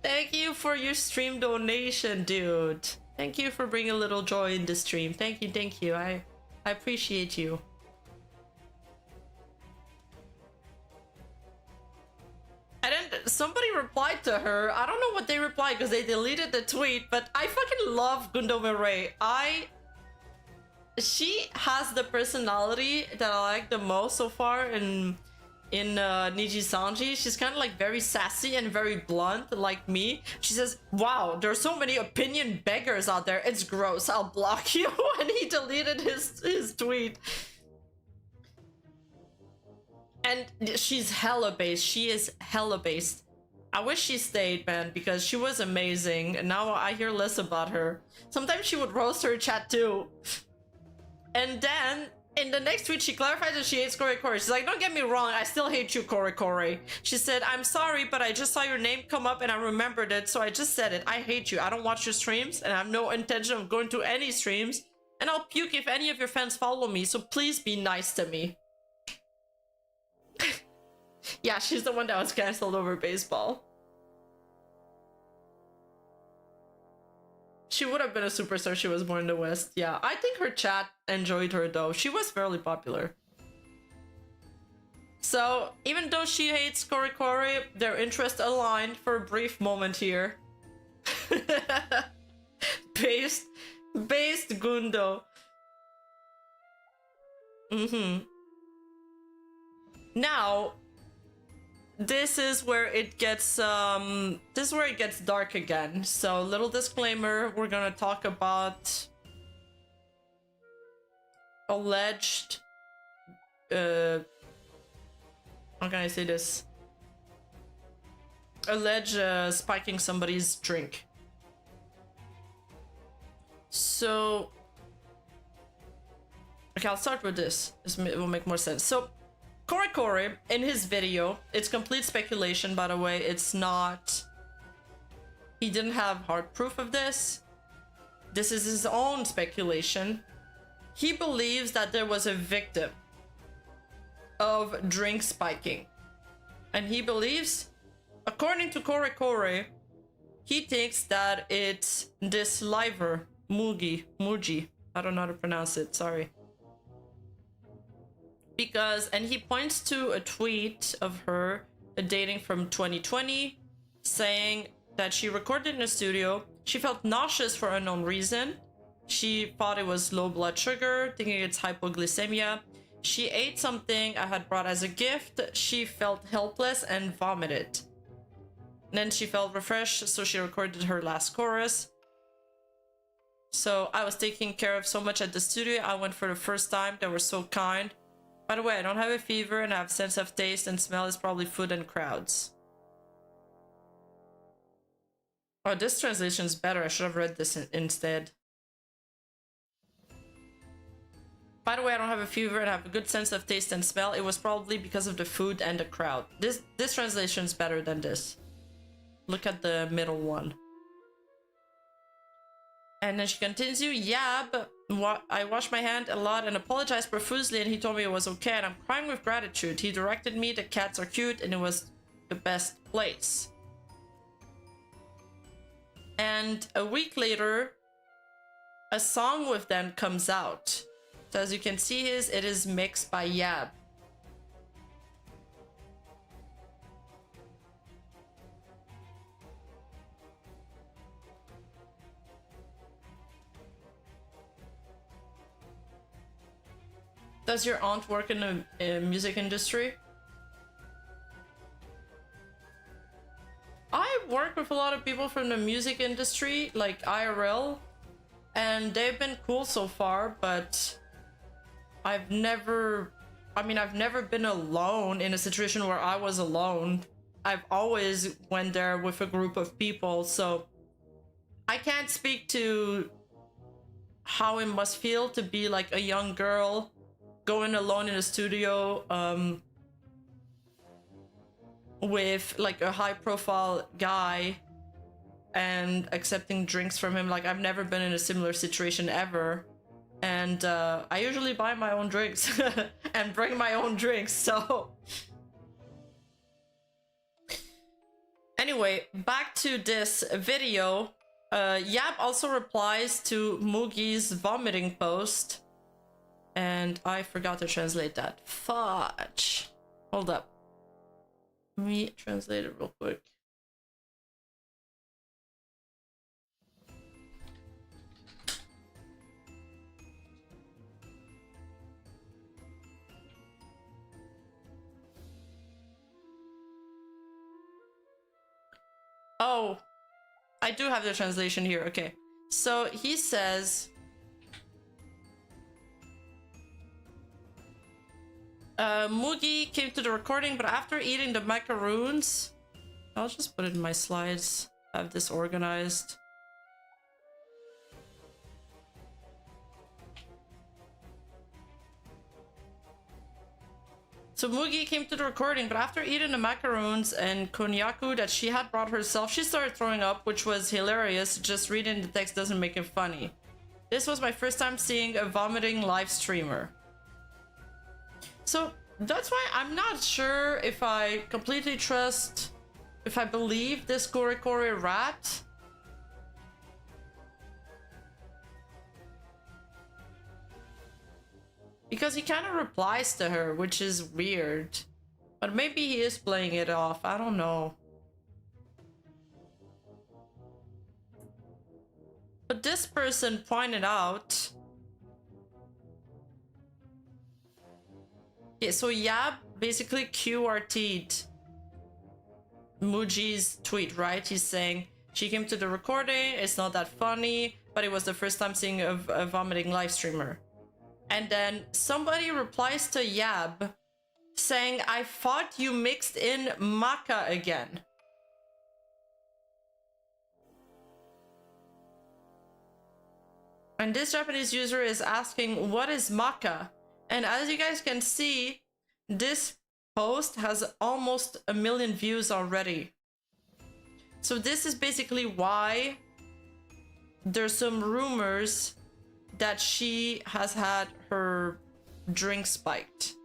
Speaker 1: Thank you for your stream donation, dude. Thank you for bringing a little joy in the stream. Thank you. I appreciate you. And then somebody replied to her. I don't know what they replied because they deleted the tweet, but I fucking love Gundo Mirai. She has the personality that I like the most so far in Nijisanji. She's kind of like very sassy and very blunt like me. She says, wow, there's so many opinion beggars out there. It's gross. I'll block you. And he deleted his tweet. And she's hella based. She is hella based. I wish she stayed, man, because she was amazing. And now I hear less about her. Sometimes she would roast her chat too. And then in the next tweet, she clarified that she hates KoreKore. She's like, don't get me wrong, I still hate you, KoreKore. She said, I'm sorry, but I just saw your name come up and I remembered it, so I just said it. I hate you. I don't watch your streams, and I have no intention of going to any streams. And I'll puke if any of your fans follow me, so please be nice to me. Yeah, she's the one that was cancelled over baseball. She would have been a superstar if she was born in the West. Yeah, I think her chat enjoyed her though. She was fairly popular. So, even though she hates KoreKore, their interests aligned for a brief moment here. Based Gundo. Now, this is where it gets dark again. So, little disclaimer, we're gonna talk about alleged how can I say this? Alleged spiking somebody's drink. So, okay, I'll start with this. It will make more sense. So, KoreKore, in his video, it's complete speculation, by the way. It's not... He didn't have hard proof of this. This is his own speculation. he believes that there was a victim of drink spiking. And he believes, according to KoreKore, he thinks that it's this liver, Muji. I don't know how to pronounce it, sorry. Because, and he points to a tweet of her dating from 2020, saying that she recorded in a studio. She felt nauseous for unknown reason. She thought it was low blood sugar, thinking it's hypoglycemia. She ate something I had brought as a gift. She felt helpless and vomited. Then she felt refreshed, so she recorded her last chorus. So I was taken care of so much at the studio. I went for the first time. They were so kind. By the way, I don't have a fever and I have sense of taste and smell is probably food and crowds. Oh, this translation is better. I should have read this instead. By the way, I don't have a fever and I have a good sense of taste and smell. It was probably because of the food and the crowd. This translation is better than this. Look at the middle one. And then she continues, yeah, but I washed my hand a lot and apologized profusely and he told me it was okay and I'm crying with gratitude. He directed me, the cats are cute and it was the best place. And a week later, a song with them comes out. So as you can see, it is mixed by Yab. Does your aunt work in the music industry? I work with a lot of people from the music industry, like IRL, and they've been cool so far, but I've never been alone in a situation where I was alone. I've always went there with a group of people, so I can't speak to how it must feel to be like a young girl going alone in a studio with like a high profile guy and accepting drinks from him. Like, I've never been in a similar situation ever. And I usually buy my own drinks and bring my own drinks, so... Anyway, back to this video. Yab also replies to Mugi's vomiting post. And I forgot to translate that. Fudge. Hold up. Let me translate it real quick. Oh, I do have the translation here. Okay. So he says... Mugi came to the recording, but after eating the macaroons... I'll just put it in my slides. Have this organized. So Mugi came to the recording, but after eating the macaroons and konjaku that she had brought herself, she started throwing up, which was hilarious. Just reading the text doesn't make it funny. This was my first time seeing a vomiting live streamer. So that's why I'm not sure if I completely trust, if I believe this KoreKore rat. Because he kind of replies to her, which is weird. But maybe he is playing it off. I don't know. But this person pointed out... Yeah, so Yab basically QRT'd Muji's tweet, right? He's saying, she came to the recording, it's not that funny, but it was the first time seeing a vomiting live streamer. And then somebody replies to Yab saying, I thought you mixed in maca again. And this Japanese user is asking, what is maca? And as you guys can see, this post has almost 1 million views already. So this is basically why there's some rumors that she has had her drink spiked.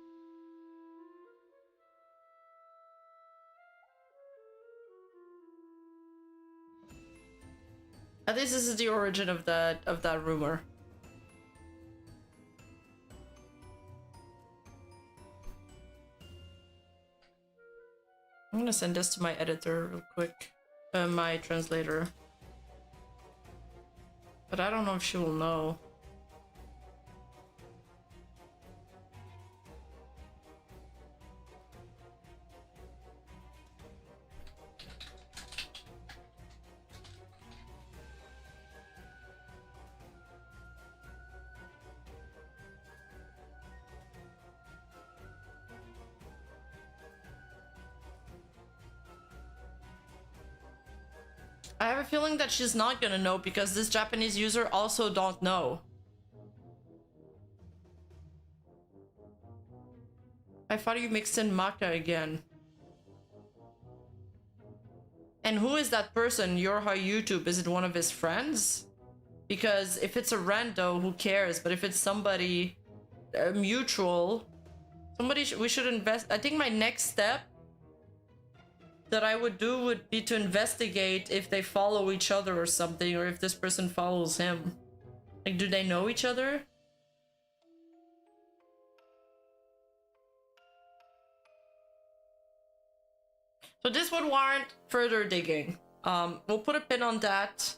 Speaker 1: At least this is the origin of that rumor. I'm gonna send this to my editor real quick, my translator. But I don't know if she will know. I have a feeling that she's not gonna know because this Japanese user also don't know. I thought you mixed in Maka again. And who is that person? Yorha YouTube, is it one of his friends? Because if it's a rando, who cares? But if it's somebody mutual, we should invest. I think my next step that I would do would be to investigate if they follow each other or something, or if this person follows him. Like, do they know each other? So this would warrant further digging. We'll put a pin on that.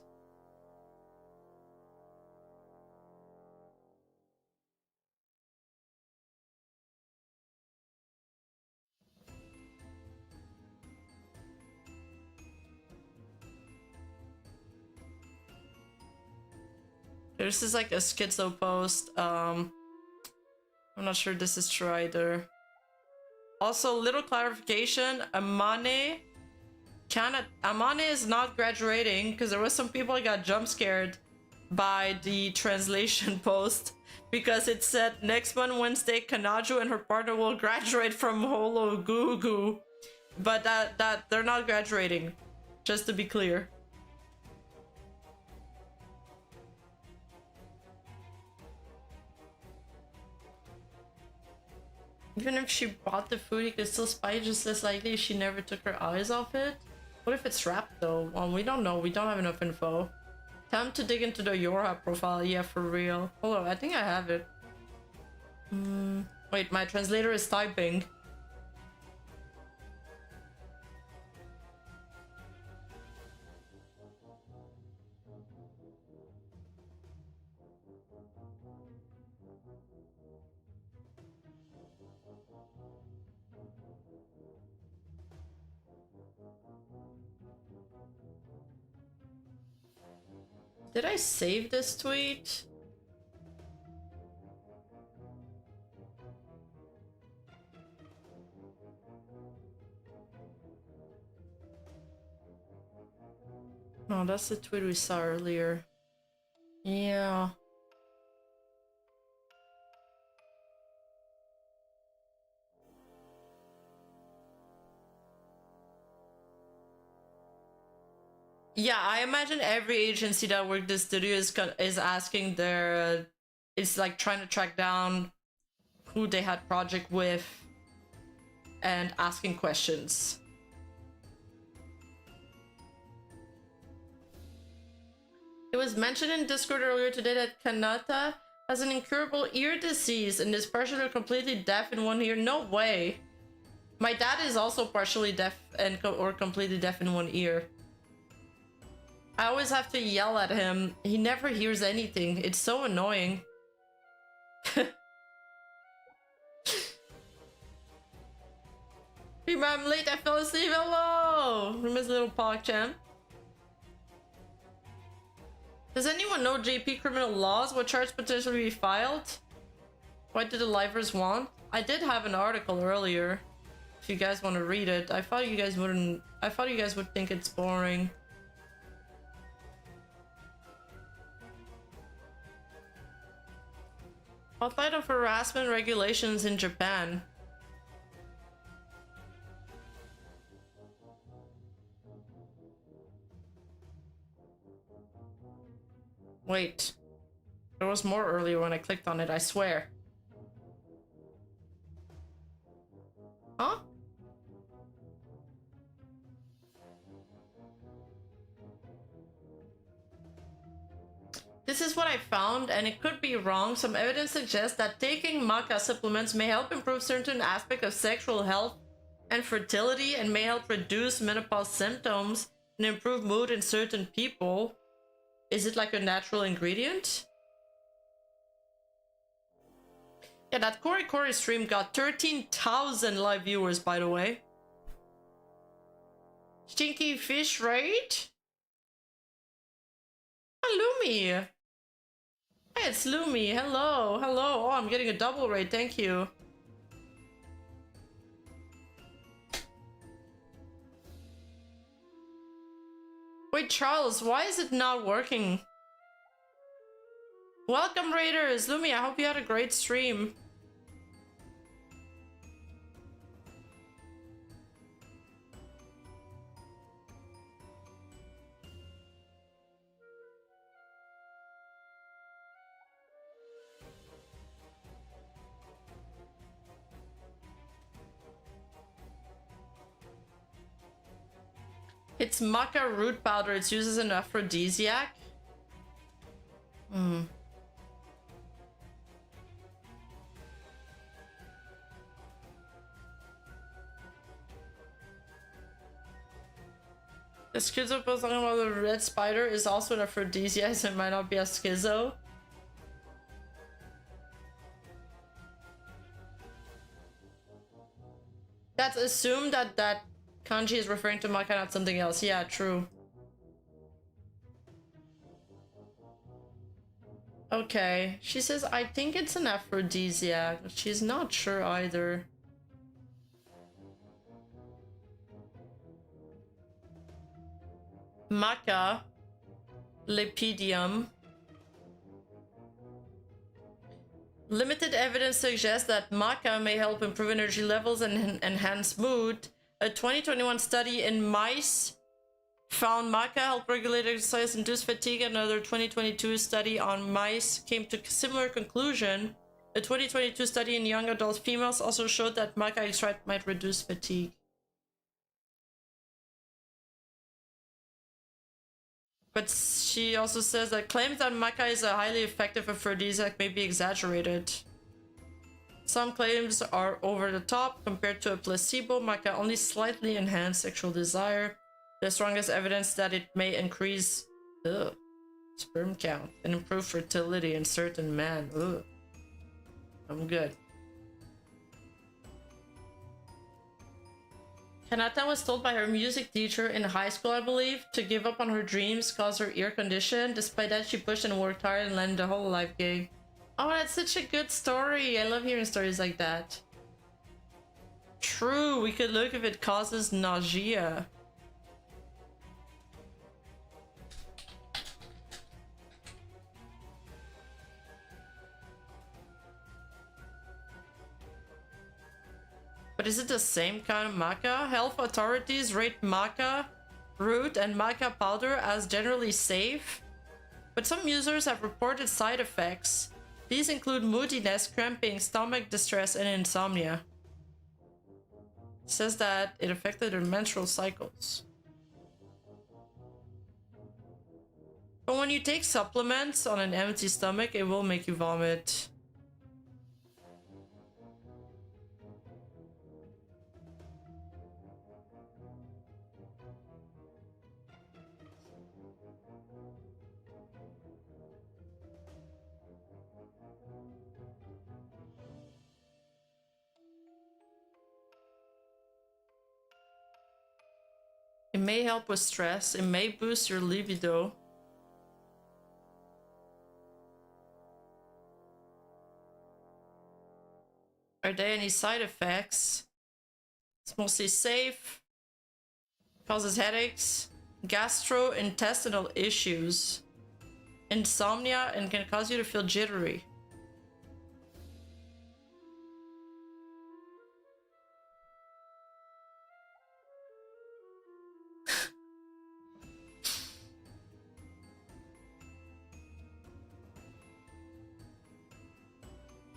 Speaker 1: This is like a schizo post. I'm not sure this is true either. Also, little clarification, Amane is not graduating because there was some people that got jump scared by the translation post because it said next month Wednesday Kanaju and her partner will graduate from Holo Gugu, but that they're not graduating, just to be clear. Even if she bought the food, you could still spy it just as likely if she never took her eyes off it. What if it's wrapped though? Well, we don't know. We don't have enough info. Time to dig into the Yorha profile. Yeah, for real. Hold on, I think I have it. Wait, my translator is typing. Did I save this tweet? No, that's the tweet we saw earlier. Yeah. Yeah, I imagine every agency that worked this studio is asking their, it's like trying to track down who they had project with and asking questions. It was mentioned in Discord earlier today that Kanata has an incurable ear disease and is partially or completely deaf in one ear. No way. My dad is also partially deaf and or completely deaf in one ear. I always have to yell at him. He never hears anything. It's so annoying. I'm late. I fell asleep. Hello! From his little PogChamp. Does anyone know JP criminal laws? What charge potentially be filed? What did the livers want? I did have an article earlier. If you guys want to read it. I thought you guys wouldn't. I thought you guys would think it's boring. Outside of harassment regulations in Japan. Wait. There was more earlier when I clicked on it, I swear. Huh? This is what I found, and it could be wrong. Some evidence suggests that taking maca supplements may help improve certain aspects of sexual health and fertility, and may help reduce menopause symptoms and improve mood in certain people. Is it like a natural ingredient? Yeah, that KoreKore stream got 13,000 live viewers, by the way. Stinky fish, right? Hi, Lumi. Hey, it's Lumi. Hello, hello. Oh, I'm getting a double rate. Thank you. Wait, Charles, why is it not working? Welcome, Raiders. Lumi, I hope you had a great stream. It's maca root powder. It's used as an aphrodisiac. Hmm. The schizo post talking about the red spider is also an aphrodisiac, so it might not be a schizo. That's assumed that that kanji is referring to maca, not something else. Yeah, true. Okay, she says, I think it's an aphrodisiac. She's not sure either. Maca, lipidium. Limited evidence suggests that maca may help improve energy levels and enhance mood. A 2021 study in mice found maca helped regulate exercise, induce fatigue. Another 2022 study on mice came to a similar conclusion. A 2022 study in young adult females also showed that maca extract might reduce fatigue. But she also says that claims that maca is a highly effective aphrodisiac may be exaggerated. Some claims are over the top. Compared to a placebo, maca only slightly enhance sexual desire. The strongest evidence that it may increase sperm count and improve fertility in certain men. Ugh. I'm good. Kanata was told by her music teacher in high school, I believe, to give up on her dreams, cause her ear condition. Despite that, she pushed and worked hard and landed a whole life gig. Oh, that's such a good story. I love hearing stories like that. True, we could look if it causes nausea. But is it the same kind of maca? Health authorities rate maca root and maca powder as generally safe, but some users have reported side effects. These include moodiness, cramping, stomach distress, and insomnia. It says that it affected their menstrual cycles. But when you take supplements on an empty stomach, it will make you vomit. It may help with stress. It may boost your libido. Are there any side effects? It's mostly safe. Causes headaches, gastrointestinal issues, insomnia, and can cause you to feel jittery.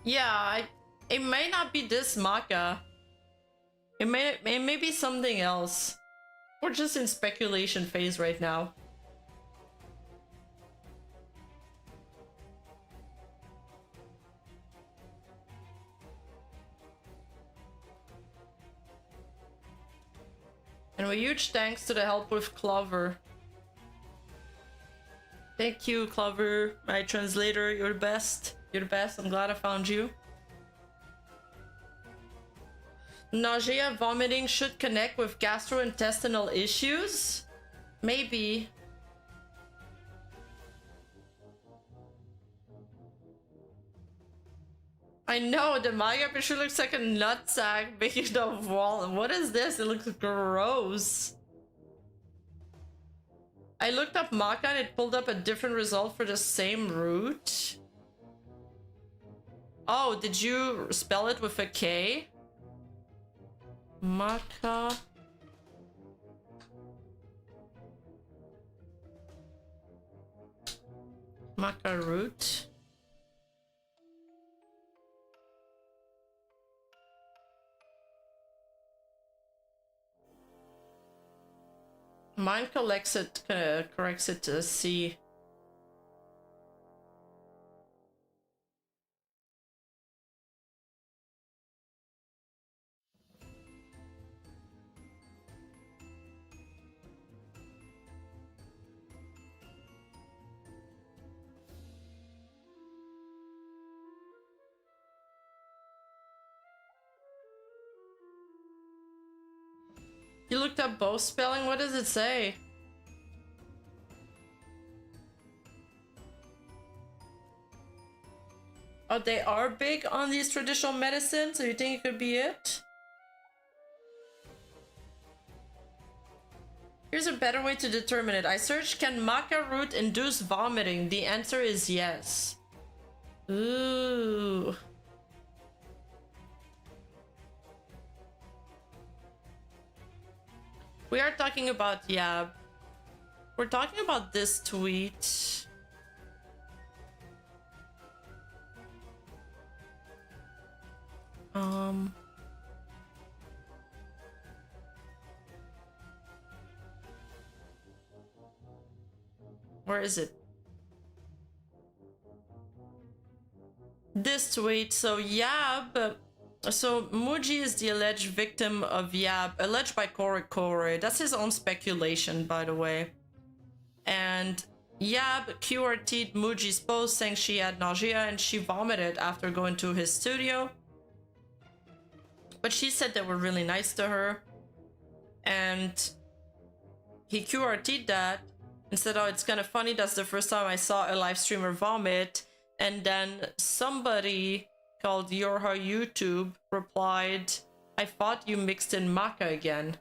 Speaker 1: Yeah, it may not be this Maka. It may be something else. We're just in speculation phase right now. And a huge thanks to the help with Clover. Thank you, Clover, my translator. You're the best. You're the best. I'm glad I found you. Nausea, vomiting should connect with gastrointestinal issues? Maybe. I know, the manga picture looks like a nutsack made of wall. What is this? It looks gross. I looked up maca and it pulled up a different result for the same root. Oh, did you spell it with a K? Maca. Maca root. Mine corrects it to C. You looked up both spelling? What does it say? Oh, they are big on these traditional medicines, so you think it could be it? Here's a better way to determine it. I searched, can maca root induce vomiting? The answer is yes. Ooh. We are talking about, yeah. We're talking about this tweet. Where is it? This tweet. So Yab. So Muji is the alleged victim of Yab, alleged by KoreKore. That's his own speculation, by the way. And Yab QRT'd Muji's post saying she had nausea and she vomited after going to his studio. But she said they were really nice to her. And he QRT'd that and said, oh, it's kind of funny. That's the first time I saw a live streamer vomit. And then somebody called Yorha YouTube replied, I thought you mixed in maca again.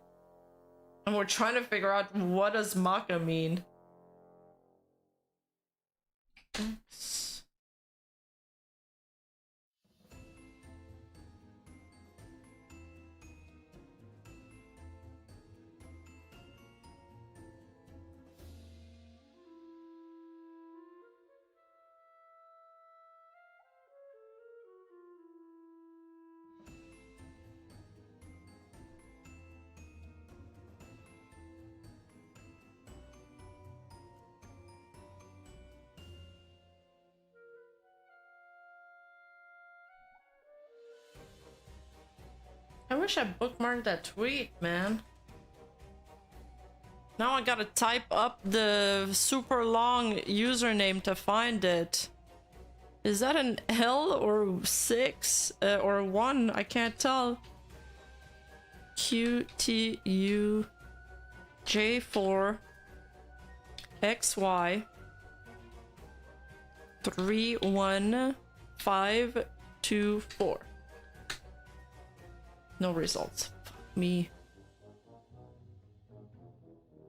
Speaker 1: And we're trying to figure out, what does maca mean? Oops. I wish I bookmarked that tweet, man. Now I gotta type up the super long username to find it. Is that an L or 6 or 1? I can't tell. QTU J4 XY 31524. No results. Fuck me.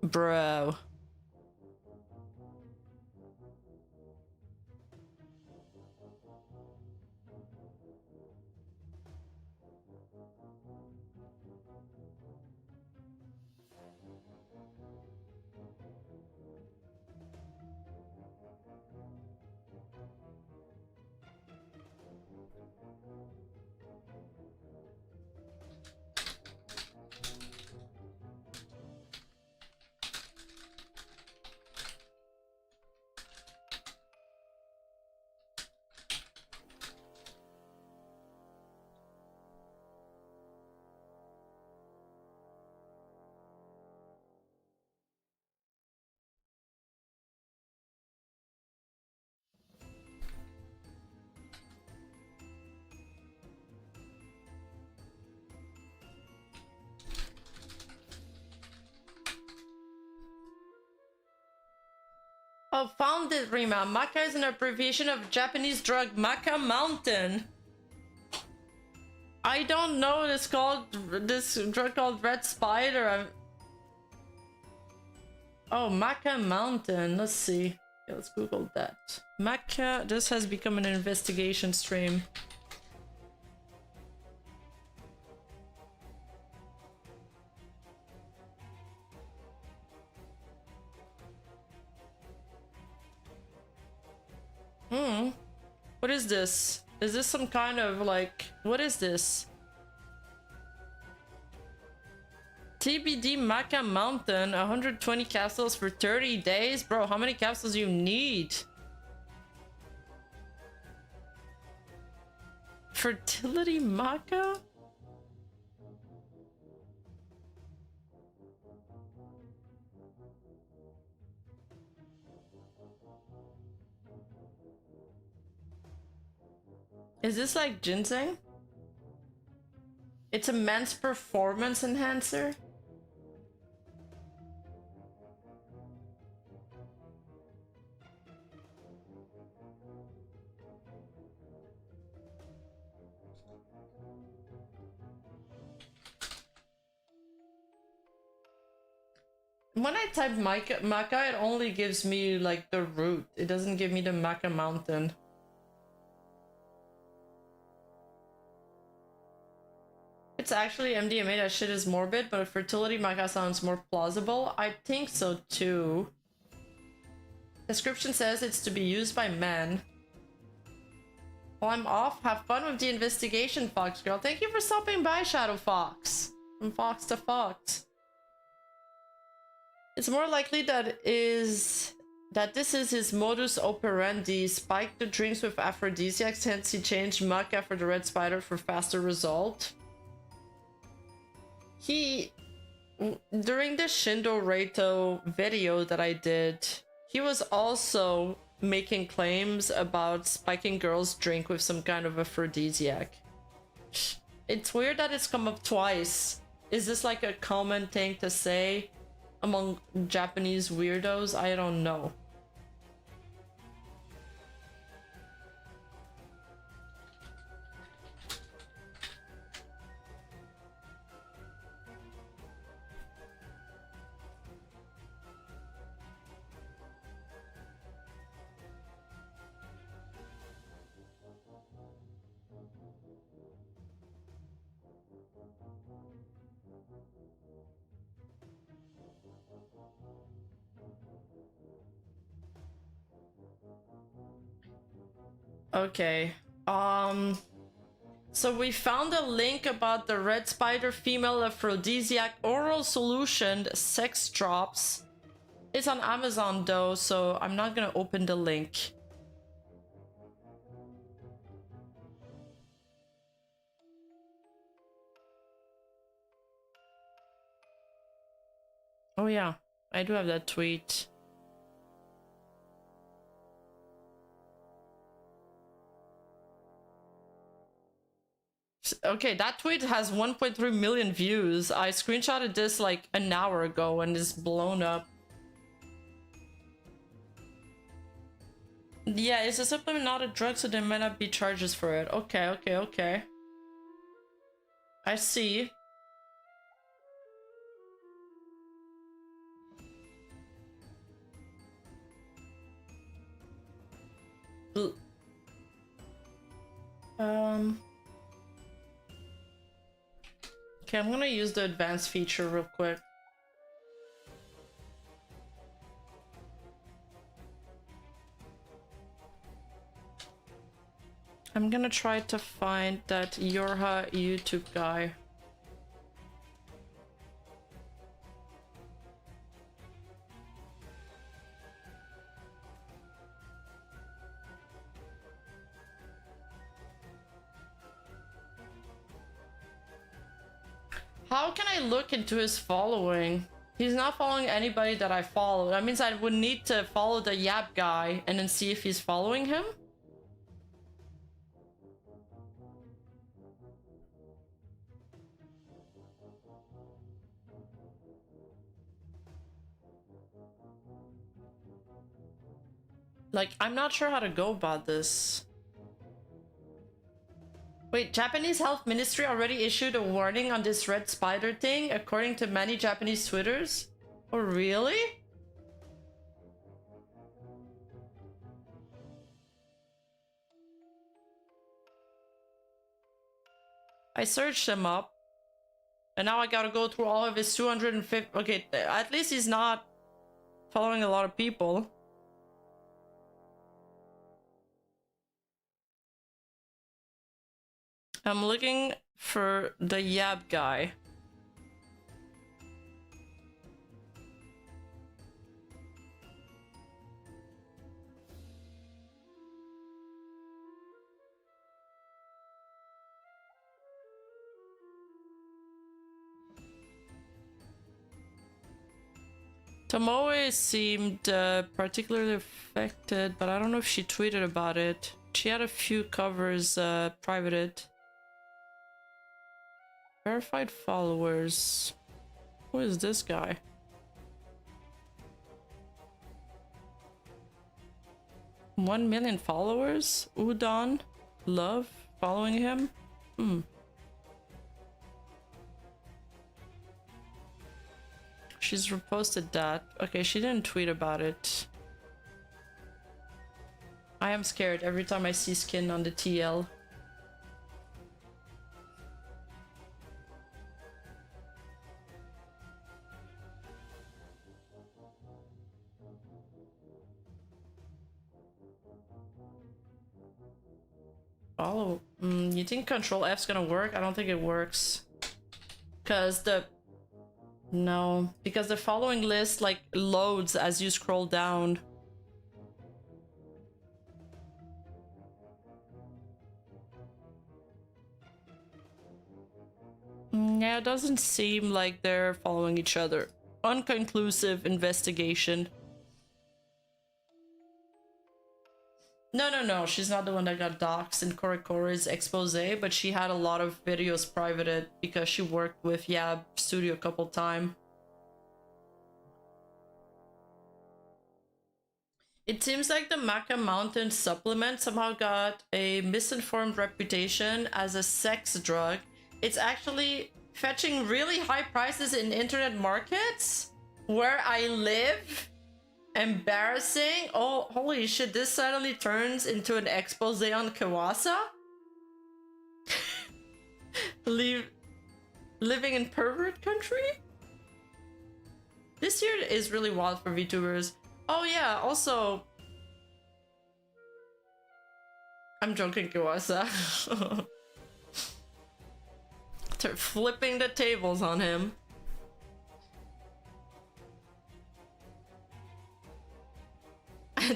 Speaker 1: Bro. Oh, found it, Rima. Maca is an abbreviation of Japanese drug Maca Mountain. I don't know this drug called Red Spider. Oh, Maca Mountain. Let's see. Okay, let's Google that. Maca. This has become an investigation stream. What is this? Is this some kind of like... What is this? TBD Maca Mountain, 120 capsules for 30 days? Bro, how many capsules do you need? Fertility Maca? Is this like ginseng? It's a men's performance enhancer? When I type Maca, it only gives me like the root. It doesn't give me the Maca Mountain. It's actually MDMA, that shit is morbid, but fertility Maca sounds more plausible. I think so too. Description says it's to be used by men. Well, I'm off. Have fun with the investigation, Fox Girl. Thank you for stopping by, Shadow Fox. From Fox to Fox. It's more likely that this is his modus operandi. Spike the drinks with aphrodisiacs, hence he changed Maca for the Red Spider for faster result. During the Shindo Reito video that I did, he was also making claims about spiking girls' drink with some kind of aphrodisiac. It's weird that it's come up twice. Is this like a common thing to say among Japanese weirdos? I don't know. Okay, so we found a link about the Red Spider female aphrodisiac oral solution sex drops. It's on Amazon though, so I'm not gonna open the link. Oh yeah, I do have that tweet. Okay, that tweet has 1.3 million views. I screenshotted this like an hour ago and it's blown up. Yeah, it's a supplement, not a drug, so there might not be charges for it. Okay. I see. Okay, I'm gonna use the advanced feature real quick. I'm gonna try to find that Yorha YouTube guy. How can I look into his following? He's not following anybody that I follow. That means I would need to follow the Yap guy and then see if he's following him. Like, I'm not sure how to go about this. Wait, Japanese Health Ministry already issued a warning on this red spider thing, according to many Japanese Twitters? Oh, really? I searched him up, and now I gotta go through all of his 250. Okay, at least he's not following a lot of people. I'm looking for the Yab guy. Tomoe seemed particularly affected, but I don't know if she tweeted about it. She had a few covers privated. Verified followers. Who is this guy? $1 million followers? Udon? Love? Following him? She's reposted that. Okay, she didn't tweet about it. I am scared every time I see skin on the TL. Oh, you think Control F's gonna work? I don't think it works. Because No, because the following list like loads as you scroll down. Yeah, it doesn't seem like they're following each other. Unconclusive investigation. No, she's not the one that got doxxed in KoreKore's expose, but she had a lot of videos privated because she worked with Yab Studio a couple times. It seems like the Maca Mountain supplement somehow got a misinformed reputation as a sex drug. It's actually fetching really high prices in internet markets where I live. Embarrassing. Oh, holy shit, this suddenly turns into an expose on Kawasa? Living in pervert country? This year is really wild for VTubers. Oh yeah, also... I'm joking, Kawasa. They're flipping the tables on him.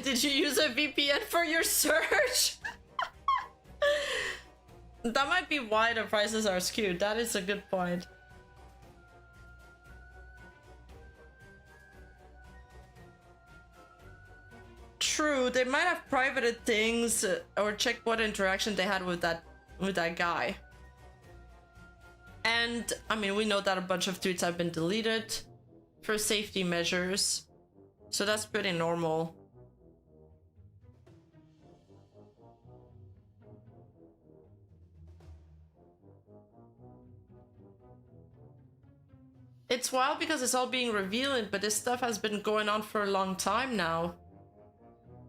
Speaker 1: Did you use a VPN for your search? That might be why the prices are skewed. That is a good point. True, they might have privated things or checked what interaction they had with that guy. And I mean, we know that a bunch of tweets have been deleted for safety measures, so that's pretty normal. It's wild because it's all being revealed, but this stuff has been going on for a long time now.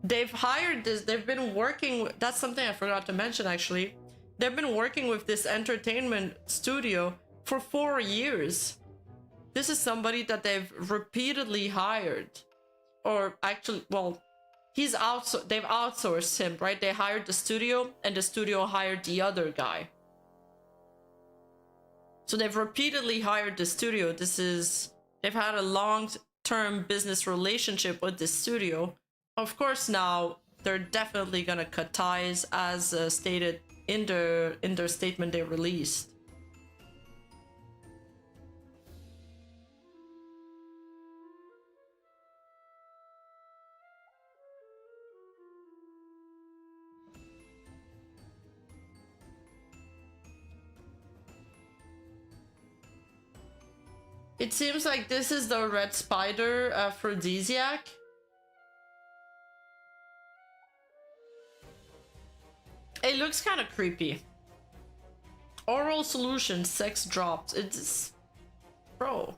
Speaker 1: They've hired this, they've been working, that's something I forgot to mention actually. They've been working with this entertainment studio for 4 years. This is somebody that they've repeatedly hired. Or actually, well, they've outsourced him, right? They hired the studio and the studio hired the other guy. So they've repeatedly hired the studio. They've had a long-term business relationship with this studio. Of course, now they're definitely gonna cut ties, as stated in their statement they released. It seems like this is the red spider aphrodisiac. it looks kind of creepy. Oral solution, sex drops. It's... Bro.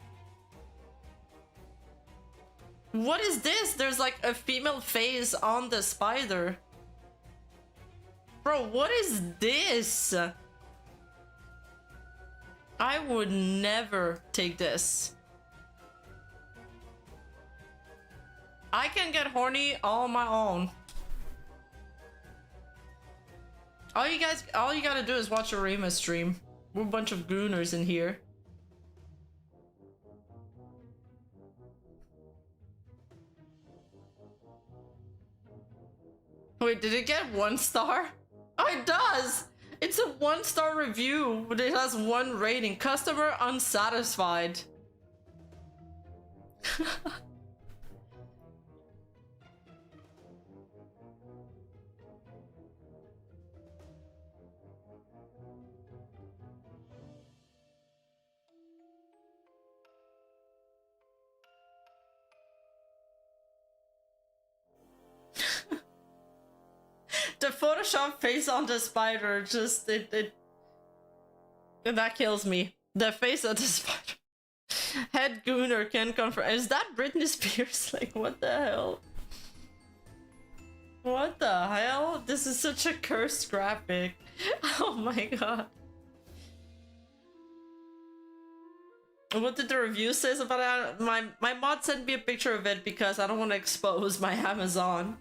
Speaker 1: What is this? There's like a female face on the spider. Bro, what is this? I would never take this. I can get horny on my own. All you gotta do is watch a Rima stream. We're a bunch of gooners in here. Wait, did it get 1 star? Oh, it does! It's a 1-star review, but it has 1 rating. Customer unsatisfied. The Photoshop face on the spider just that kills me. The face of the spider. Head gooner can confirm. Is that Britney Spears? Like, what the hell? What the hell? This is such a cursed graphic. Oh my god. What did the review says about it? My mod sent me a picture of it because I don't want to expose my Amazon.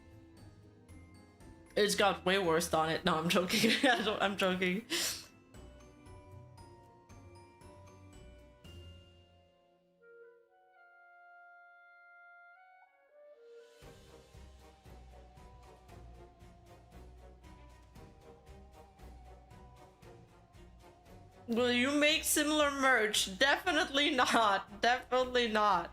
Speaker 1: It's got way worse on it. No, I'm joking. I'm joking. Will you make similar merch? Definitely not. Definitely not.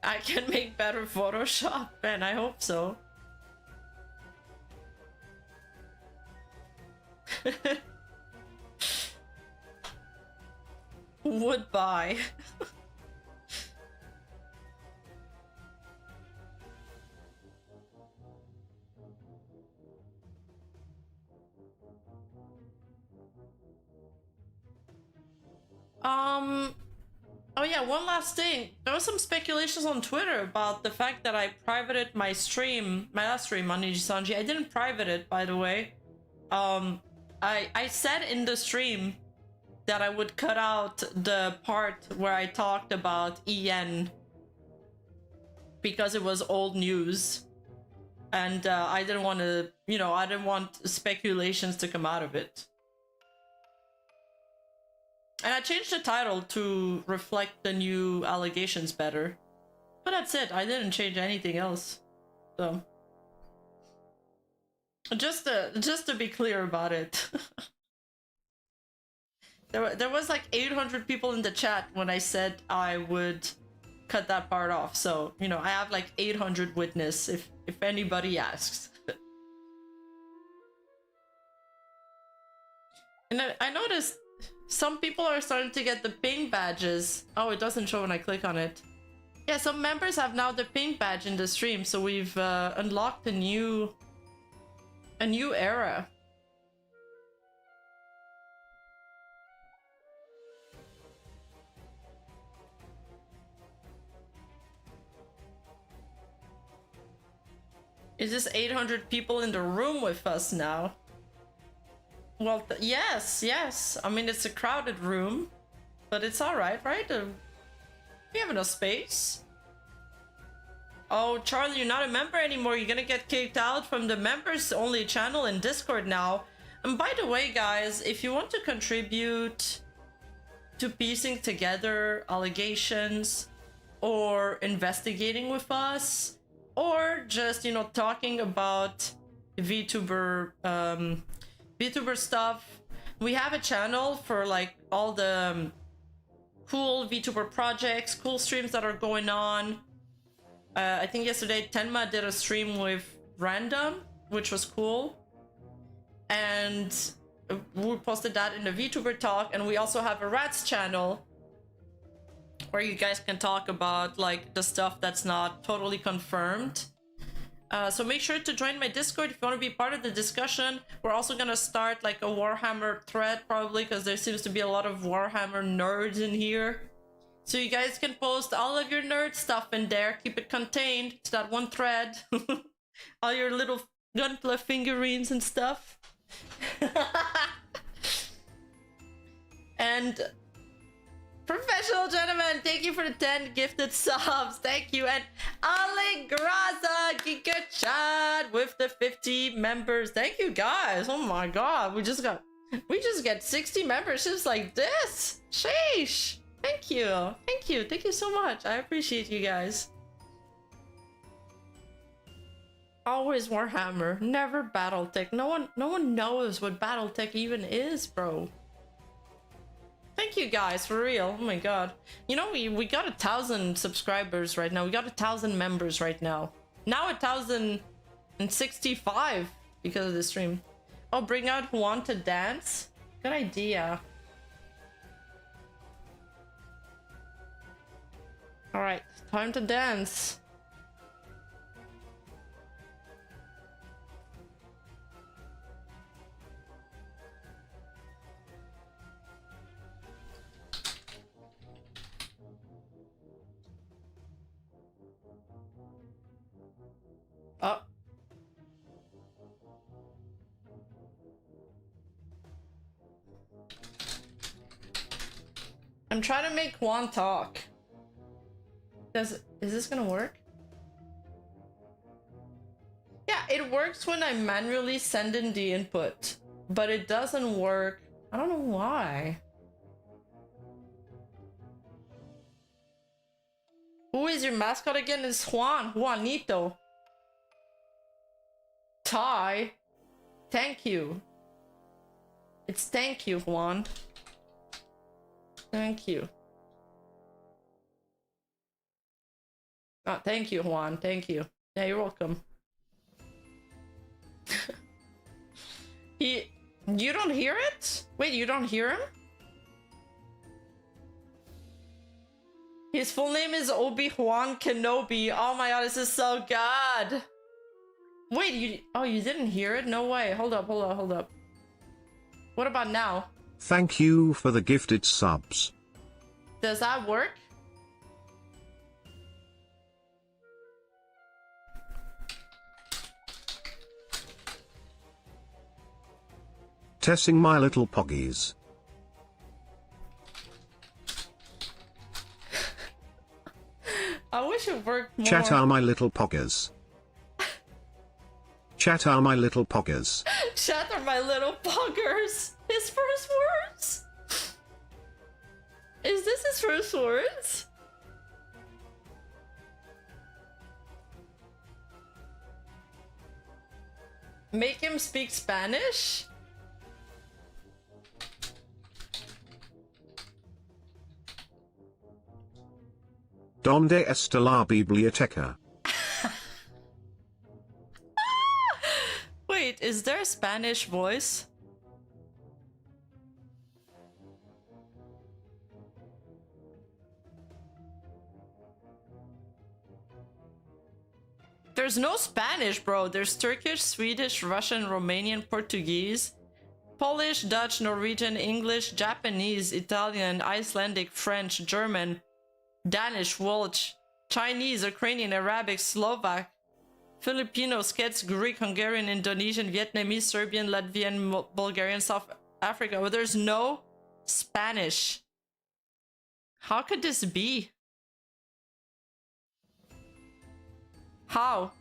Speaker 1: I can make better Photoshop, and I hope so. Would buy. Oh yeah, one last thing. There was some speculations on Twitter about the fact that I privated my stream, my last stream on Nijisanji. I didn't private it, by the way. I said in the stream that I would cut out the part where I talked about EN because it was old news. And I didn't want to, you know, I didn't want speculations to come out of it. And I changed the title to reflect the new allegations better. But that's it. I didn't change anything else. So just to be clear about it. there was like 800 people in the chat when I said I would cut that part off. So, you know, I have like 800 witness if anybody asks. And I noticed some people are starting to get the ping badges. Oh, it doesn't show when I click on it. Yeah, some members have now the ping badge in the stream, so we've unlocked a new era. Is this 800 people in the room with us now? Well, yes. I mean, it's a crowded room, but it's all right, right? We have enough space. Oh, Charlie, you're not a member anymore. You're gonna get kicked out from the members-only channel in Discord now. And by the way, guys, if you want to contribute to piecing together allegations or investigating with us, or just, you know, talking about VTuber stuff, we have a channel for like all the cool VTuber projects, cool streams that are going on. I think yesterday Tenma did a stream with Random, which was cool, and we posted that in the VTuber talk. And we also have a Rats channel where you guys can talk about like the stuff that's not totally confirmed. So make sure to join my Discord if you want to be part of the discussion. We're also gonna start like a Warhammer thread probably because there seems to be a lot of Warhammer nerds in here. So you guys can post all of your nerd stuff in there. Keep it contained to that one thread. All your little Gunpla figurines and stuff. And professional gentlemen, thank you for the 10 gifted subs. Thank you. And Allegraza Gigachat with the 50 members. Thank you guys. Oh my god. We just get 60 memberships like this. Sheesh. Thank you. Thank you. Thank you so much. I appreciate you guys. Always Warhammer, never Battletech. No one knows what Battletech even is, bro. Thank you guys, for real. Oh my god. You know, we got 1,000 subscribers right now. We got 1,000 members right now. Now 1,065 because of the stream. Oh, bring out Juan to dance? Good idea. Alright, time to dance. Oh. I'm trying to make Juan talk. Is this gonna work? Yeah, it works when I manually send in the input, but it doesn't work. I don't know why. Who is your mascot again? It's Juan. Juanito. Ty. Thank you. It's thank you, Juan. Thank you. Oh, thank you, Juan. Thank you. Yeah, you're welcome. You don't hear it? Wait, you don't hear him? His full name is Obi-Wan Kenobi. Oh my god, this is so good. Wait, you didn't hear it? No way. Hold up. What about now?
Speaker 2: Thank you for the gifted subs.
Speaker 1: Does that work?
Speaker 2: Testing my little poggies.
Speaker 1: I wish it worked more.
Speaker 2: Chat are my little poggers. Chat are my little poggers.
Speaker 1: Chat are my little poggers. His first words? Is this his first words? Make him speak Spanish?
Speaker 2: ¿Dónde está la biblioteca?
Speaker 1: Wait, is there a Spanish voice? There's no Spanish, bro. There's Turkish, Swedish, Russian, Romanian, Portuguese, Polish, Dutch, Norwegian, English, Japanese, Italian, Icelandic, French, German, Danish, Welsh, Chinese, Ukrainian, Arabic, Slovak, Filipino, Sked's, Greek, Hungarian, Indonesian, Vietnamese, Serbian, Latvian, Bulgarian, South Africa. But there's no Spanish. How could this be? How?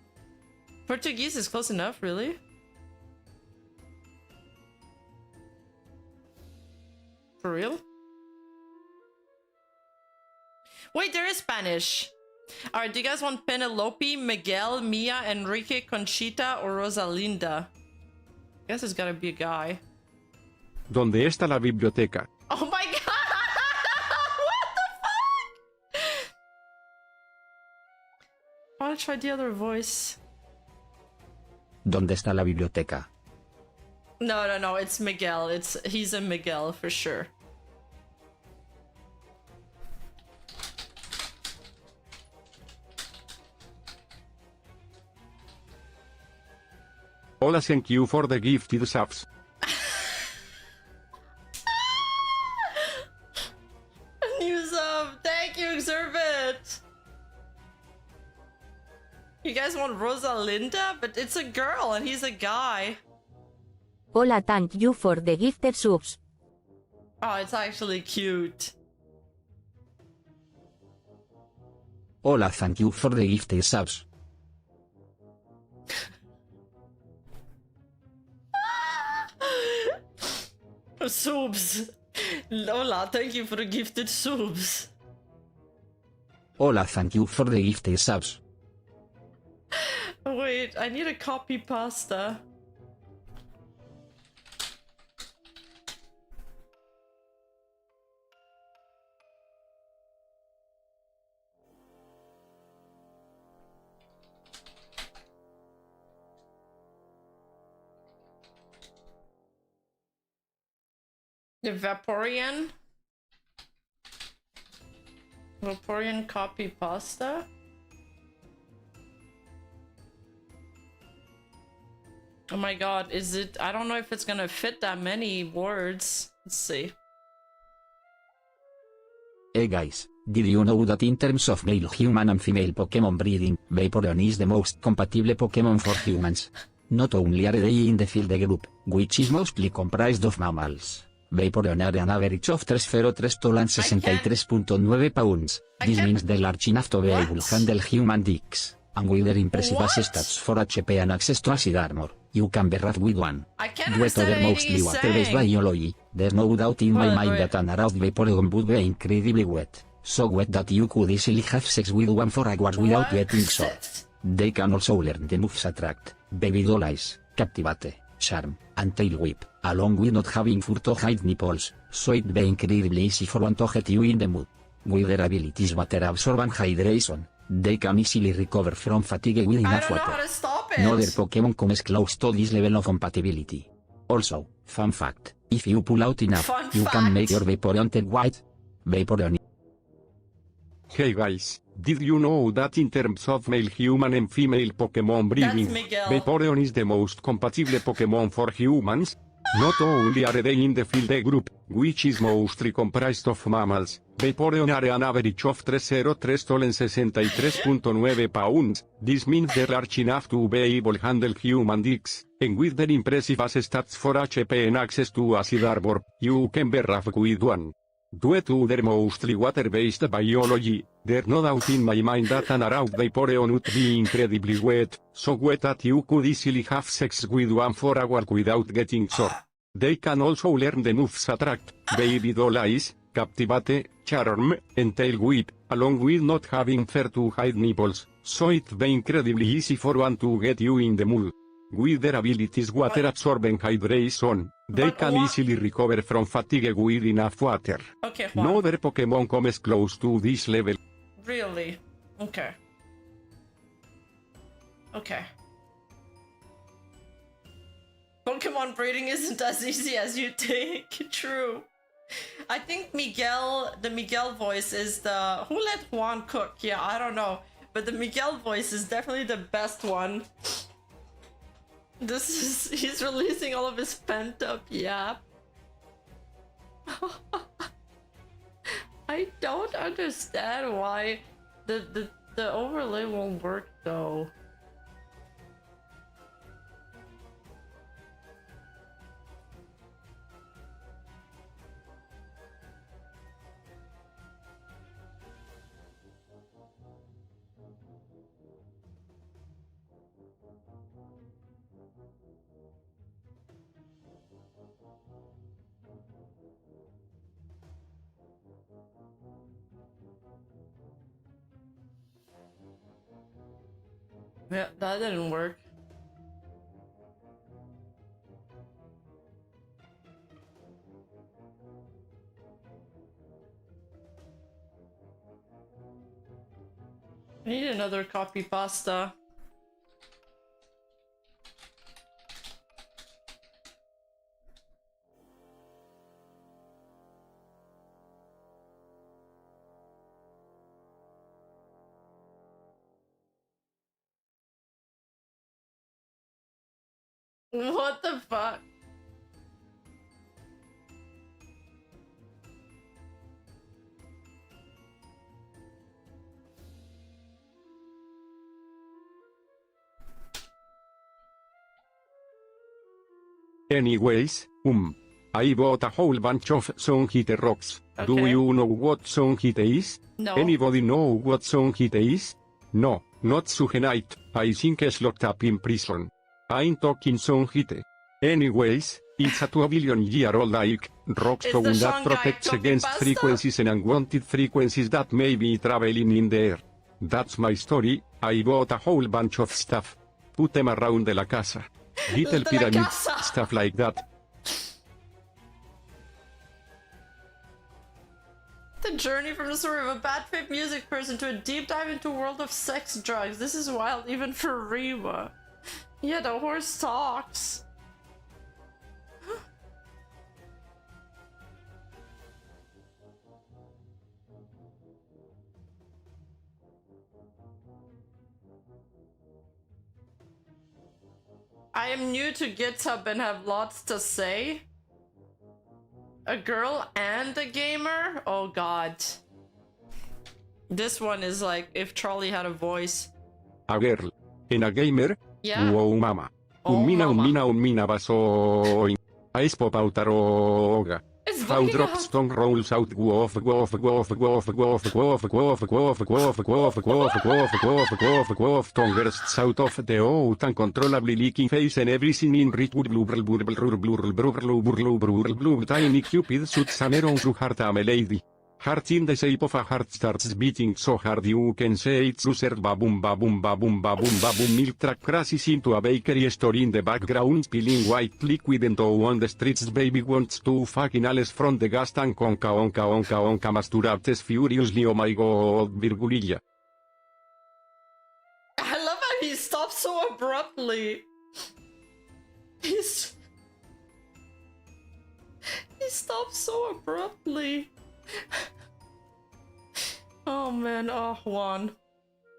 Speaker 1: Portuguese is close enough, really? For real? Wait, there is Spanish. Alright, do you guys want Penelope, Miguel, Mia, Enrique, Conchita, or Rosalinda? I guess it's gotta be a guy.
Speaker 3: ¿Dónde está la biblioteca?
Speaker 1: Oh my god! What the fuck? I wanna try the other voice.
Speaker 4: ¿Dónde está la biblioteca?
Speaker 1: No, it's Miguel. He's a Miguel for sure.
Speaker 3: Hola, thank you for the gifted subs.
Speaker 1: New sub! Thank you, Exurvit! You guys want Rosalinda? But it's a girl and he's a guy.
Speaker 5: Hola, thank you for the gifted subs.
Speaker 1: Oh, it's actually cute.
Speaker 4: Hola, thank you for the gifted subs.
Speaker 1: Subs. Lola, thank you for the gifted subs.
Speaker 4: Hola, thank you for the gifted subs.
Speaker 1: Wait, I need a copy pasta. The Vaporeon? Vaporeon copy pasta? Oh my god, is it? I don't know if it's gonna fit that many words. Let's see.
Speaker 4: Hey guys, did you know that in terms of male human and female Pokémon breeding, Vaporeon is the most compatible Pokémon for humans? Not only are they in the field group, which is mostly comprised of mammals. Vaporeon are an average of 303 tall and 63.9 pounds. This means they're large enough to be able to handle human dicks. And with their impressive stats for HP and access to acid armor, you can be rough with one.
Speaker 1: I can't
Speaker 4: Due to
Speaker 1: understand
Speaker 4: their
Speaker 1: anything
Speaker 4: mostly
Speaker 1: he's
Speaker 4: water-based
Speaker 1: saying.
Speaker 4: biology, there's no doubt in my
Speaker 1: Wait,
Speaker 4: mind
Speaker 1: wait.
Speaker 4: that an aroused Vaporeon would be incredibly wet. So wet that you could easily have sex with one for hours without
Speaker 1: What?
Speaker 4: getting soaked. They can also learn the moves Attract, Baby Doll Eyes, Captivate, Charm, and Tail Whip, along with not having fur to hide nipples, so it'd be incredibly easy for one to get you in the mood. With their abilities water absorb and hydration, they can easily recover from fatigue with
Speaker 1: I
Speaker 4: enough
Speaker 1: don't know how
Speaker 4: water.
Speaker 1: to stop it.
Speaker 4: No other Pokémon comes close to this level of compatibility. Also, fun fact, if you pull out enough,
Speaker 1: Fun
Speaker 4: you
Speaker 1: fact.
Speaker 4: can make your Vaporeon tail white. Vaporeon
Speaker 3: Hey guys, did you know that in terms of male human and female Pokémon breeding,
Speaker 1: Miguel.
Speaker 3: Vaporeon is the most compatible Pokémon for humans? Not only are they in the field group, which is mostly comprised of mammals, Vaporeon are an average of 303 tall and 63.9 pounds, this means they're large enough to be able to handle human dicks, and with their impressive stats for HP and access to acid armor, you can be rough with one. Due to their mostly water-based biology, there's no doubt in my mind that an aroused Vaporeon would be incredibly wet, so wet that you could easily have sex with one for hours without getting sore. They can also learn the moves Attract, Baby Doll Eyes, Captivate, Charm, and Tail Whip, along with not having fur to hide nipples, so it'd be incredibly easy for one to get you in the mood. With their abilities water absorb and hydration, they
Speaker 1: But
Speaker 3: can
Speaker 1: what-
Speaker 3: easily recover from fatigue with enough water.
Speaker 1: Okay, Juan.
Speaker 3: No other Pokémon comes close to this level.
Speaker 1: Really? Okay. Okay. Pokemon breeding isn't as easy as you think. True. I think the Miguel voice is the... Who let Juan cook? Yeah, I don't know. But the Miguel voice is definitely the best one. He's releasing all of his pent up yap. I don't understand why the overlay won't work though. Yeah, that didn't work. I need another copy pasta. What the fuck?
Speaker 3: Anyways, I bought a whole bunch of song hit rocks. Do
Speaker 1: Okay.
Speaker 3: you know what song hit is?
Speaker 1: No.
Speaker 3: Anybody know what song hit is? No, not Sugenite, I think is locked up in prison. I'm talking song hit. Anyways, it's a 2 billion year old like rock
Speaker 1: Is
Speaker 3: stone
Speaker 1: the
Speaker 3: that
Speaker 1: Shanghai
Speaker 3: protects
Speaker 1: copy
Speaker 3: against
Speaker 1: pasta?
Speaker 3: frequencies and unwanted frequencies that may be traveling in the air. That's my story. I bought a whole bunch of stuff. Put them around de la casa. Little
Speaker 1: De la
Speaker 3: pyramids,
Speaker 1: casa.
Speaker 3: stuff like that.
Speaker 1: The journey from the story of a bad faith music person to a deep dive into a world of sex drugs. This is wild even for Rima. Yeah, the horse talks. I am new to GitHub and have lots to say. A girl and a gamer? Oh god. This one is like if Charlie had a voice.
Speaker 3: A girl. And a gamer.
Speaker 1: Yeah.
Speaker 3: Wow mama.
Speaker 1: Oh, mama.
Speaker 3: Un mina vaso. A espo pautaroga.
Speaker 1: It's
Speaker 3: How
Speaker 1: bugging
Speaker 3: drop
Speaker 1: out.
Speaker 3: stone rolls out goof goof goof goof goof goof goof goof goof goof goof goof goof goof tongue bursts out of the out uncontrollably leaking face and everything in rich blue blue blue blue blue blue blue blue blue tiny cupid shoots an arrow through heart a lady. Heart in the shape of a heart starts beating so hard you can say it's loser baboom baboom baboom baboom baboom milk truck crashes into a bakery store in the background spilling white liquid into on the streets baby wants to fucking Alice from the gas tank onka onka onka onka masturbates furiously oh my god virgulilla.
Speaker 1: I love how he stops so abruptly. He stops so abruptly. Oh man, oh Juan.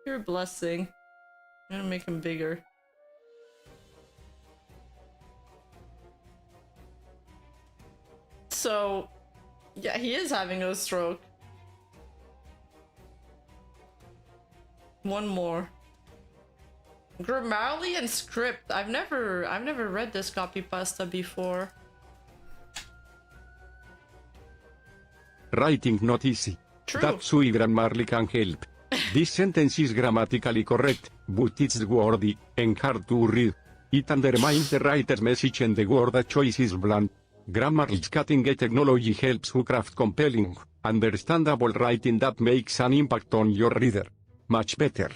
Speaker 1: You're a blessing. I'm gonna make him bigger. So, yeah, he is having a stroke. One more. Grammarly and script. I've never read this copy pasta before.
Speaker 3: Writing not easy.
Speaker 1: True.
Speaker 3: That's why Grammarly can help. This sentence is grammatically correct, but it's wordy and hard to read. It undermines the writer's message and the word choice is blunt. Grammarly's cutting-edge technology helps you craft compelling, understandable writing that makes an impact on your reader. Much better.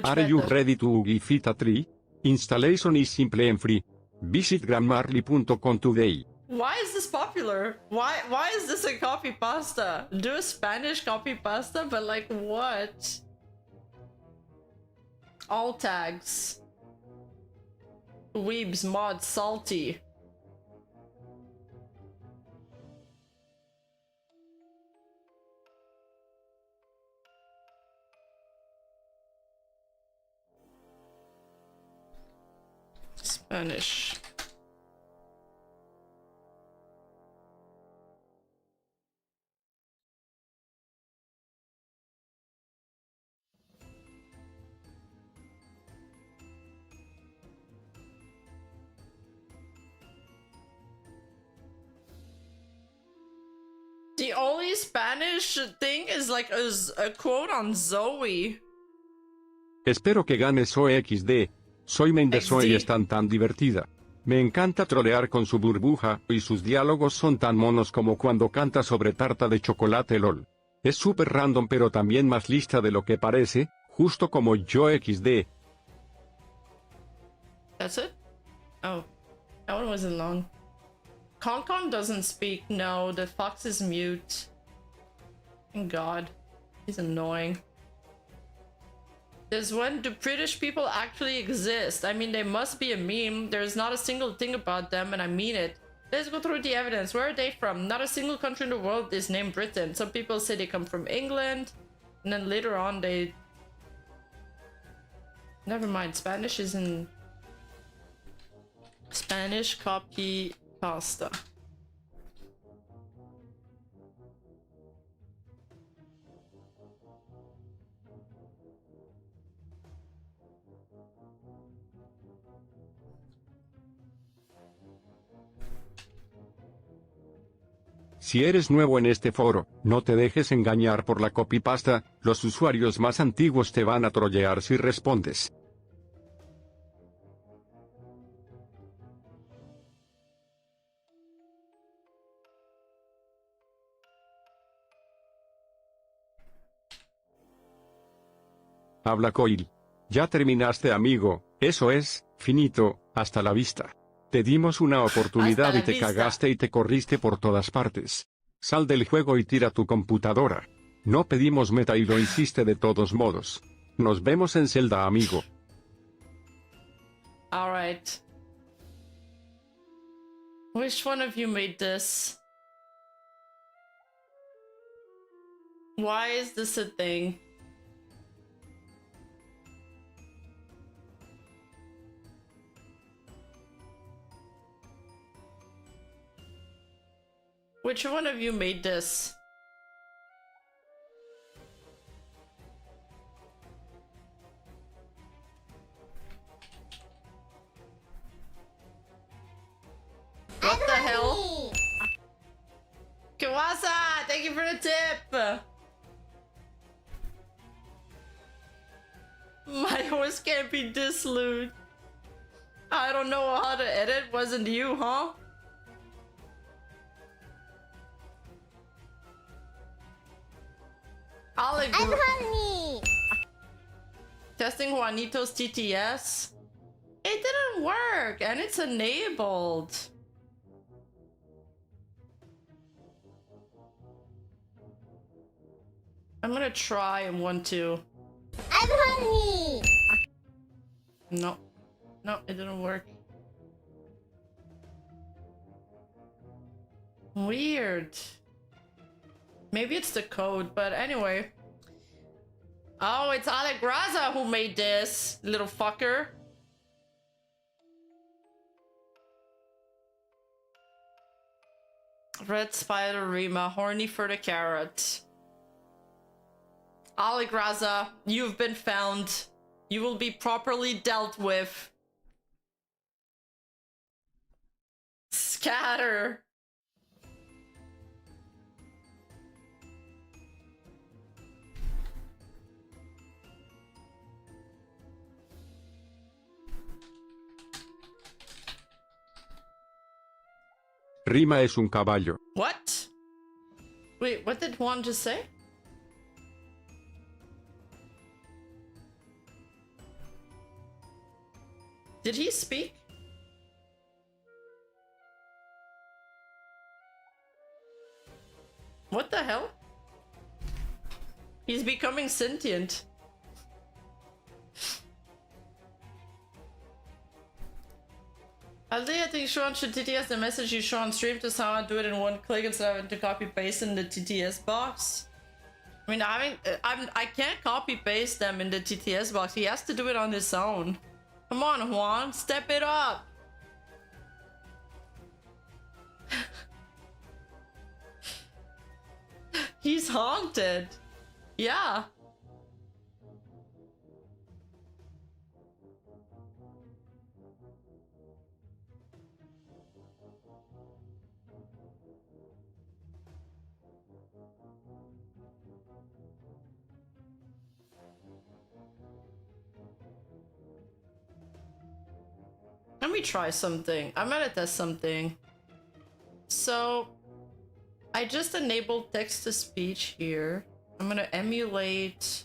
Speaker 3: Are you
Speaker 1: better.
Speaker 3: ready to give it a try? Installation is simple and free. Visit grammarly.com today.
Speaker 1: Why is this popular? Why is this a copy pasta? Do a Spanish copy pasta, but like what? All tags. Weebs, mod, salty. Spanish. The only Spanish thing is like a quote on Zoe.
Speaker 3: Espero que ganes OXD. Soy Mendezoe y
Speaker 1: XD.
Speaker 3: es tan divertida. Me encanta trolear con su burbuja, y sus diálogos son tan monos como cuando canta sobre tarta de chocolate LOL. Es súper random pero también más lista de lo que parece, justo como yo XD.
Speaker 1: That's it? Oh. That one wasn't long. Concon doesn't speak. No, the fox is mute. Thank God. He's annoying. There's when do British people actually exist? I mean, they must be a meme. There's not a single thing about them, and I mean it. Let's go through the evidence. Where are they from? Not a single country in the world is named Britain. Some people say they come from England, and then later on they... Never mind, Spanish isn't... Spanish copy pasta.
Speaker 3: Si eres nuevo en este foro, no te dejes engañar por la copypasta, los usuarios más antiguos te van a trollear si respondes. Habla Coil. Ya terminaste, amigo, eso es, finito, hasta la vista. Te dimos una oportunidad
Speaker 1: Hasta
Speaker 3: y
Speaker 1: la
Speaker 3: te
Speaker 1: vista.
Speaker 3: cagaste y te corriste por todas partes. Sal del juego y tira tu computadora. No pedimos meta y lo hiciste de todos modos. Nos vemos en Zelda, amigo.
Speaker 1: Alright. Which one of you made this? Why is this a thing? Which one of you made this? What the hell? Kawasa, thank you for the tip! My horse can't be this lewd. I don't know how to edit, wasn't you, huh? I'm honey! Testing Juanito's TTS? It didn't work, and it's enabled. I'm gonna try and 1-2. I'm honey! No. No, it didn't work. Weird. Maybe it's the code, but anyway. Oh, it's Allegraza who made this, little fucker. Red Spider Rima, horny for the carrot. Allegraza, you've been found. You will be properly dealt with. Scatter.
Speaker 3: Rima es un caballo.
Speaker 1: What? Wait, what did Juan just say? Did he speak? What the hell? He's becoming sentient. I think Sean should TTS the message you show on stream to someone, do it in one click instead of having to copy paste in the TTS box. I mean, I can't copy paste them in the TTS box. He has to do it on his own. Come on, Juan, step it up. He's haunted. Yeah. Let me try something. I'm gonna test something. So, I just enabled text-to-speech here. I'm gonna emulate...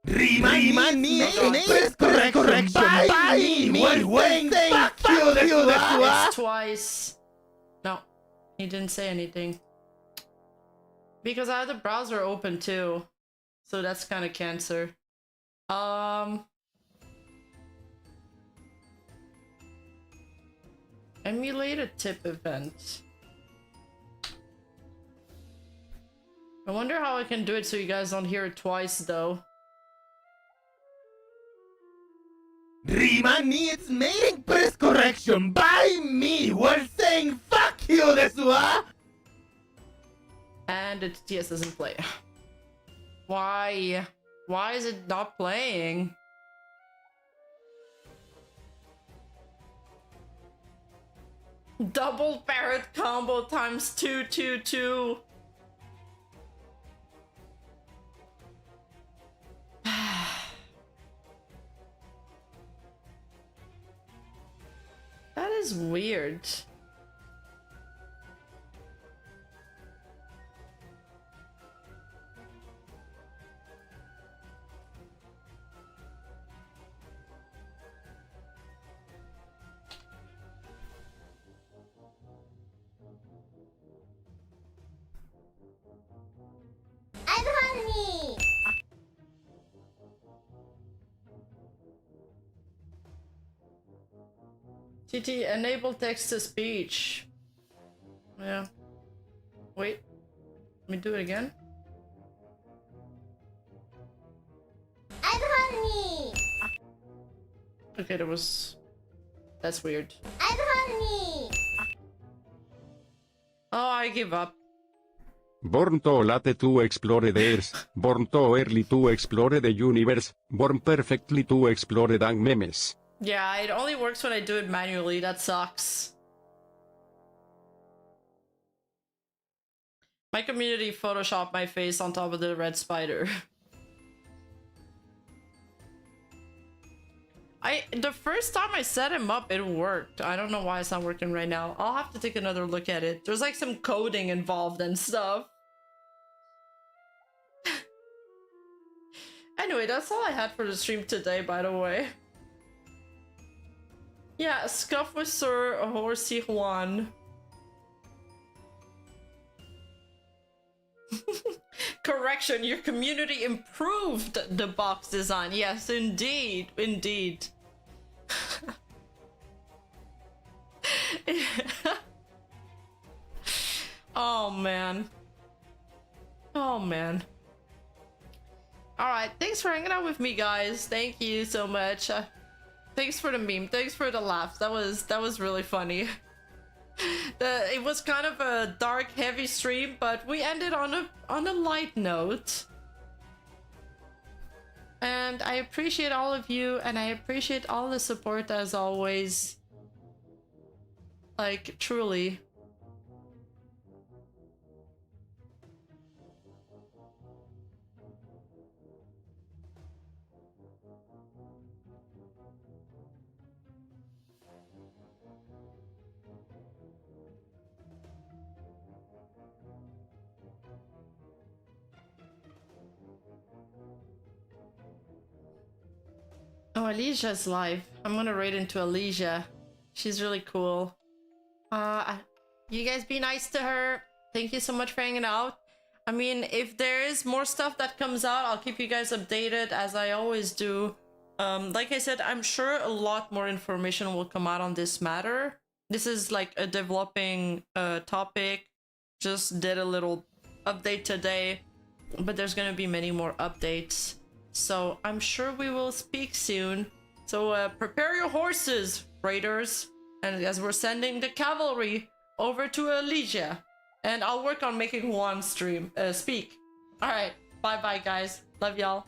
Speaker 1: It's twice. No, he didn't say anything. Because I have the browser open too. So that's kind of cancer. Emulate a tip event. I wonder how I can do it so you guys don't hear it twice though.
Speaker 6: needs mating press correction by me. We're saying fuck you, desu wa.
Speaker 1: And the TS doesn't play. Why? Why is it not playing? Double parrot combo times 222. That is weird. TT, enable text to speech. Yeah. Wait. Let me do it again. Okay, that was... That's weird. Oh, I give up.
Speaker 3: Born too late to explore the earth, born too early to explore the universe, born perfectly to explore the memes.
Speaker 1: Yeah, it only works when I do it manually. That sucks. My community photoshopped my face on top of the red spider. The first time I set him up, it worked. I don't know why it's not working right now. I'll have to take another look at it. There's like some coding involved and stuff. Anyway, that's all I had for the stream today, by the way. Yeah, scuff with Sir Horsey Juan. Correction, your community improved the box design. Yes, indeed, indeed. Oh man. Oh man. Alright, thanks for hanging out with me, guys. Thank you so much. Thanks for the meme. Thanks for the laughs. That was really funny. It was kind of a dark, heavy stream, but we ended on a light note. And I appreciate all of you, and I appreciate all the support as always. Like, truly. Oh, Alicia's live. I'm gonna raid into Alicia. She's really cool. You guys be nice to her. Thank you so much for hanging out. I mean, if there is more stuff that comes out, I'll keep you guys updated as I always do. Like I said, I'm sure a lot more information will come out on this matter. This is like a developing topic. Just did a little update today, but there's gonna be many more updates. So I'm sure we will speak soon. So prepare your horses, raiders. And as we're sending the cavalry over to Alicia. And I'll work on making Juan speak. Alright, bye bye guys. Love y'all.